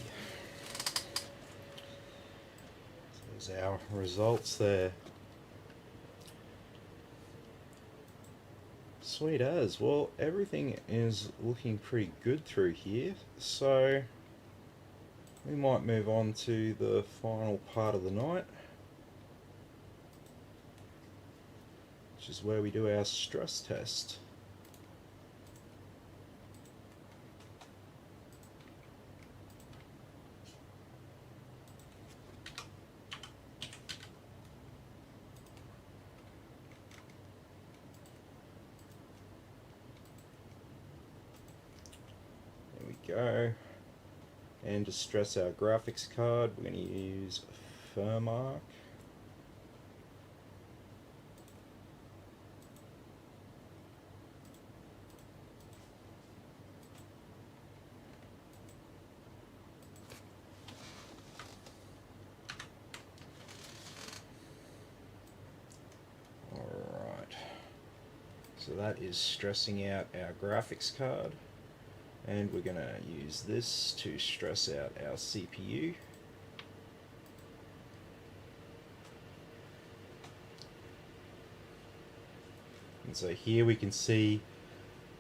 So there's our results there. Sweet as. Well, everything is looking pretty good through here, so we might move on to the final part of the night, which is where we do our stress test. Go. And to stress our graphics card, we're going to use Thermaltake. Alright, so that is stressing out our graphics card. And we're going to use this to stress out our CPU. And so here we can see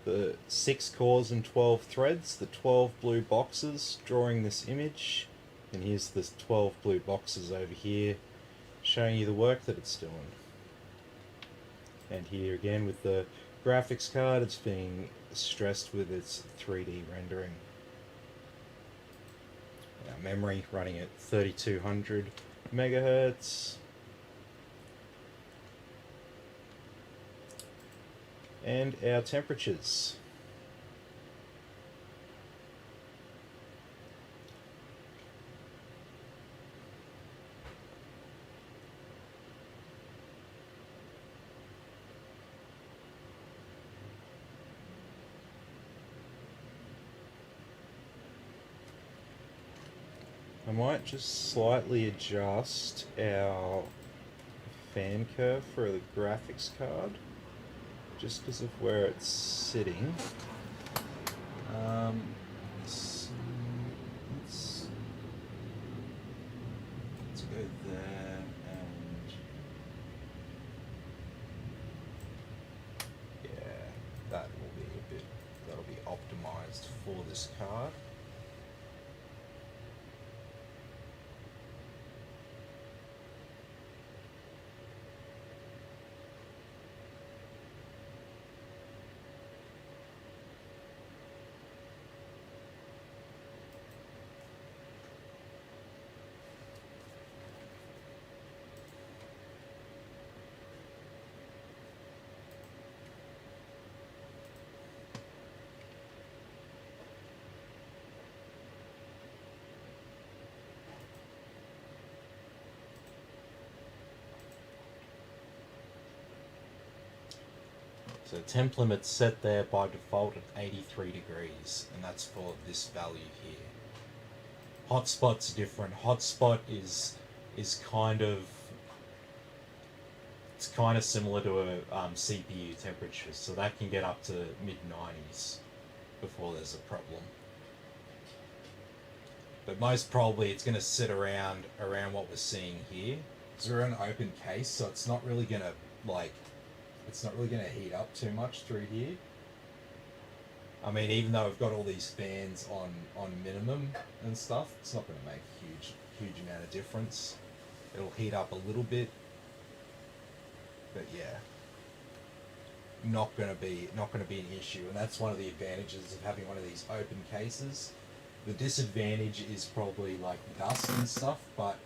the 6 cores and 12 threads, the 12 blue boxes drawing this image, and here's the 12 blue boxes over here showing you the work that it's doing. And here again with the graphics card, it's being stressed with its 3D rendering. Our memory running at 3200 megahertz. And our temperatures. I might just slightly adjust our fan curve for the graphics card, just because of where it's sitting. So let's go there, and yeah, that will be a bit, that'll be optimized for this card. So temp limit's set there by default at 83 degrees, and that's for this value here. Hotspot's different. Hotspot is kind of, it's kind of similar to a CPU temperature, so that can get up to mid-90s before there's a problem. But most probably it's going to sit around what we're seeing here. It's an open case, so it's not really going to heat up too much through here. I mean, even though we've got all these fans on minimum and stuff, it's not going to make a huge amount of difference. It'll heat up a little bit, but yeah, not going to be an issue. And that's one of the advantages of having one of these open cases. The disadvantage is probably like dust and stuff, but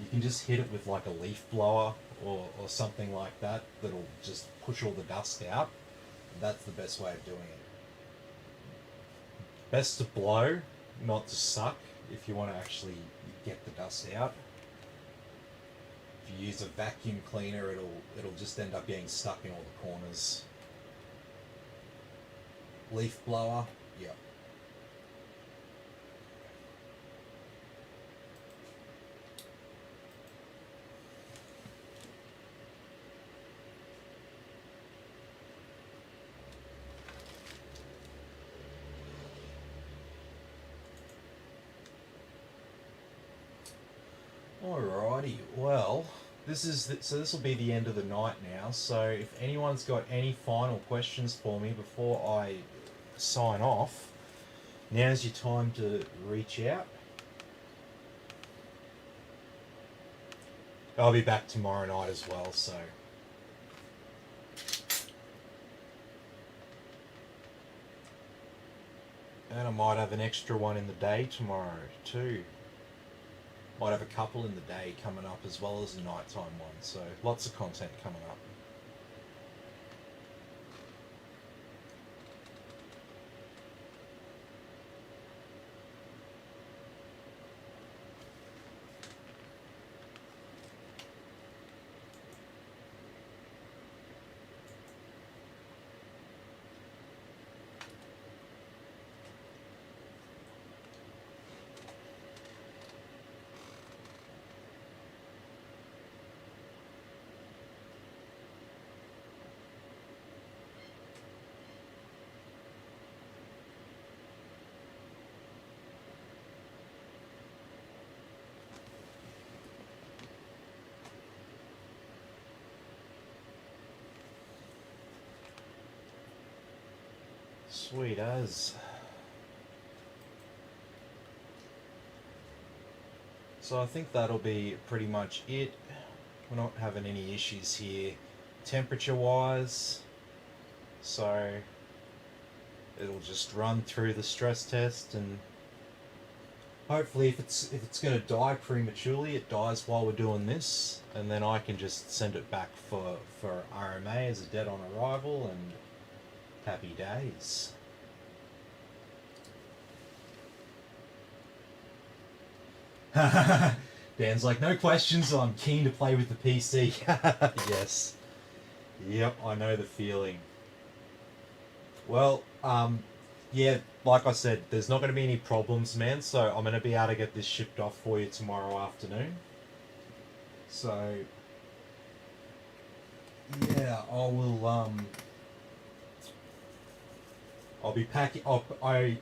you can just hit it with like a leaf blower or something like that that'll just push all the dust out. That's the best way of doing it. Best to blow, not to suck, if you want to actually get the dust out. If you use a vacuum cleaner, it'll just end up getting stuck in all the corners. Leaf blower, yep. Alrighty, well, this will be the end of the night now, so if anyone's got any final questions for me before I sign off, now's your time to reach out. I'll be back tomorrow night as well, so. And I might have an extra one in the day tomorrow too. Might have a couple in the day coming up as well as a nighttime one, so lots of content coming up. Sweet as. So I think that'll be pretty much it. We're not having any issues here temperature wise. So it'll just run through the stress test, and hopefully if it's going to die prematurely, it dies while we're doing this, and then I can just send it back for RMA as a dead on arrival, and happy days. Dan's like, no questions, I'm keen to play with the PC. Yes. Yep, I know the feeling. Well, yeah, like I said, there's not going to be any problems, man, so I'm going to be able to get this shipped off for you tomorrow afternoon. So, yeah, I'll be packing. I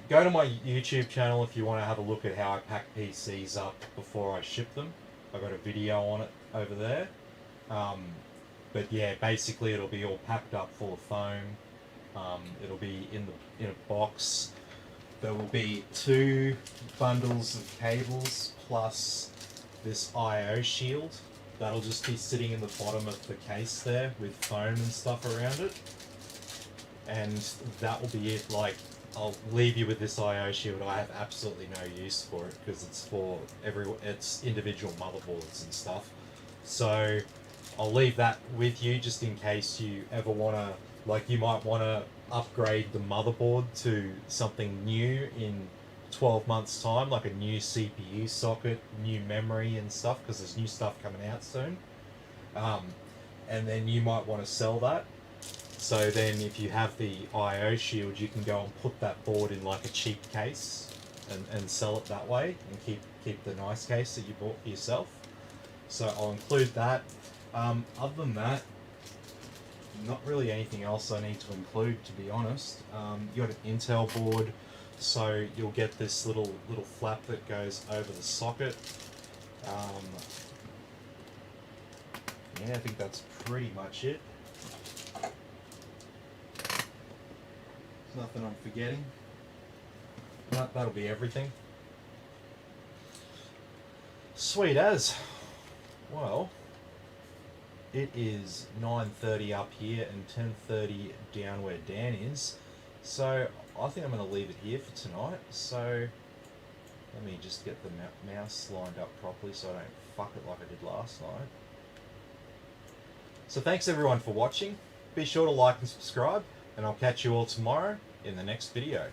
go to my YouTube channel if you want to have a look at how I pack PCs up before I ship them. I've got a video on it over there. But yeah, basically it'll be all packed up full of foam. It'll be in a box. There will be 2 bundles of cables plus this I/O shield. That'll just be sitting in the bottom of the case there with foam and stuff around it. And that will be it. Like, I'll leave you with this I/O shield. I have absolutely no use for it because it's for it's individual motherboards and stuff. So I'll leave that with you just in case you ever want to, like, you might want to upgrade the motherboard to something new in 12 months time, like a new CPU socket, new memory and stuff, because there's new stuff coming out soon. And then you might want to sell that. So then if you have the I/O shield, you can go and put that board in like a cheap case and sell it that way, and keep the nice case that you bought for yourself. So I'll include that. Other than that, not really anything else I need to include, to be honest. You got an Intel board, so you'll get this little flap that goes over the socket. Yeah, I think that's pretty much it. Nothing I'm forgetting. No, that'll be everything. Sweet as. Well, it is 9:30 up here and 10:30 down where Dan is. So I think I'm going to leave it here for tonight. So let me just get the mouse lined up properly so I don't fuck it like I did last night. So thanks everyone for watching. Be sure to like and subscribe, and I'll catch you all tomorrow in the next video.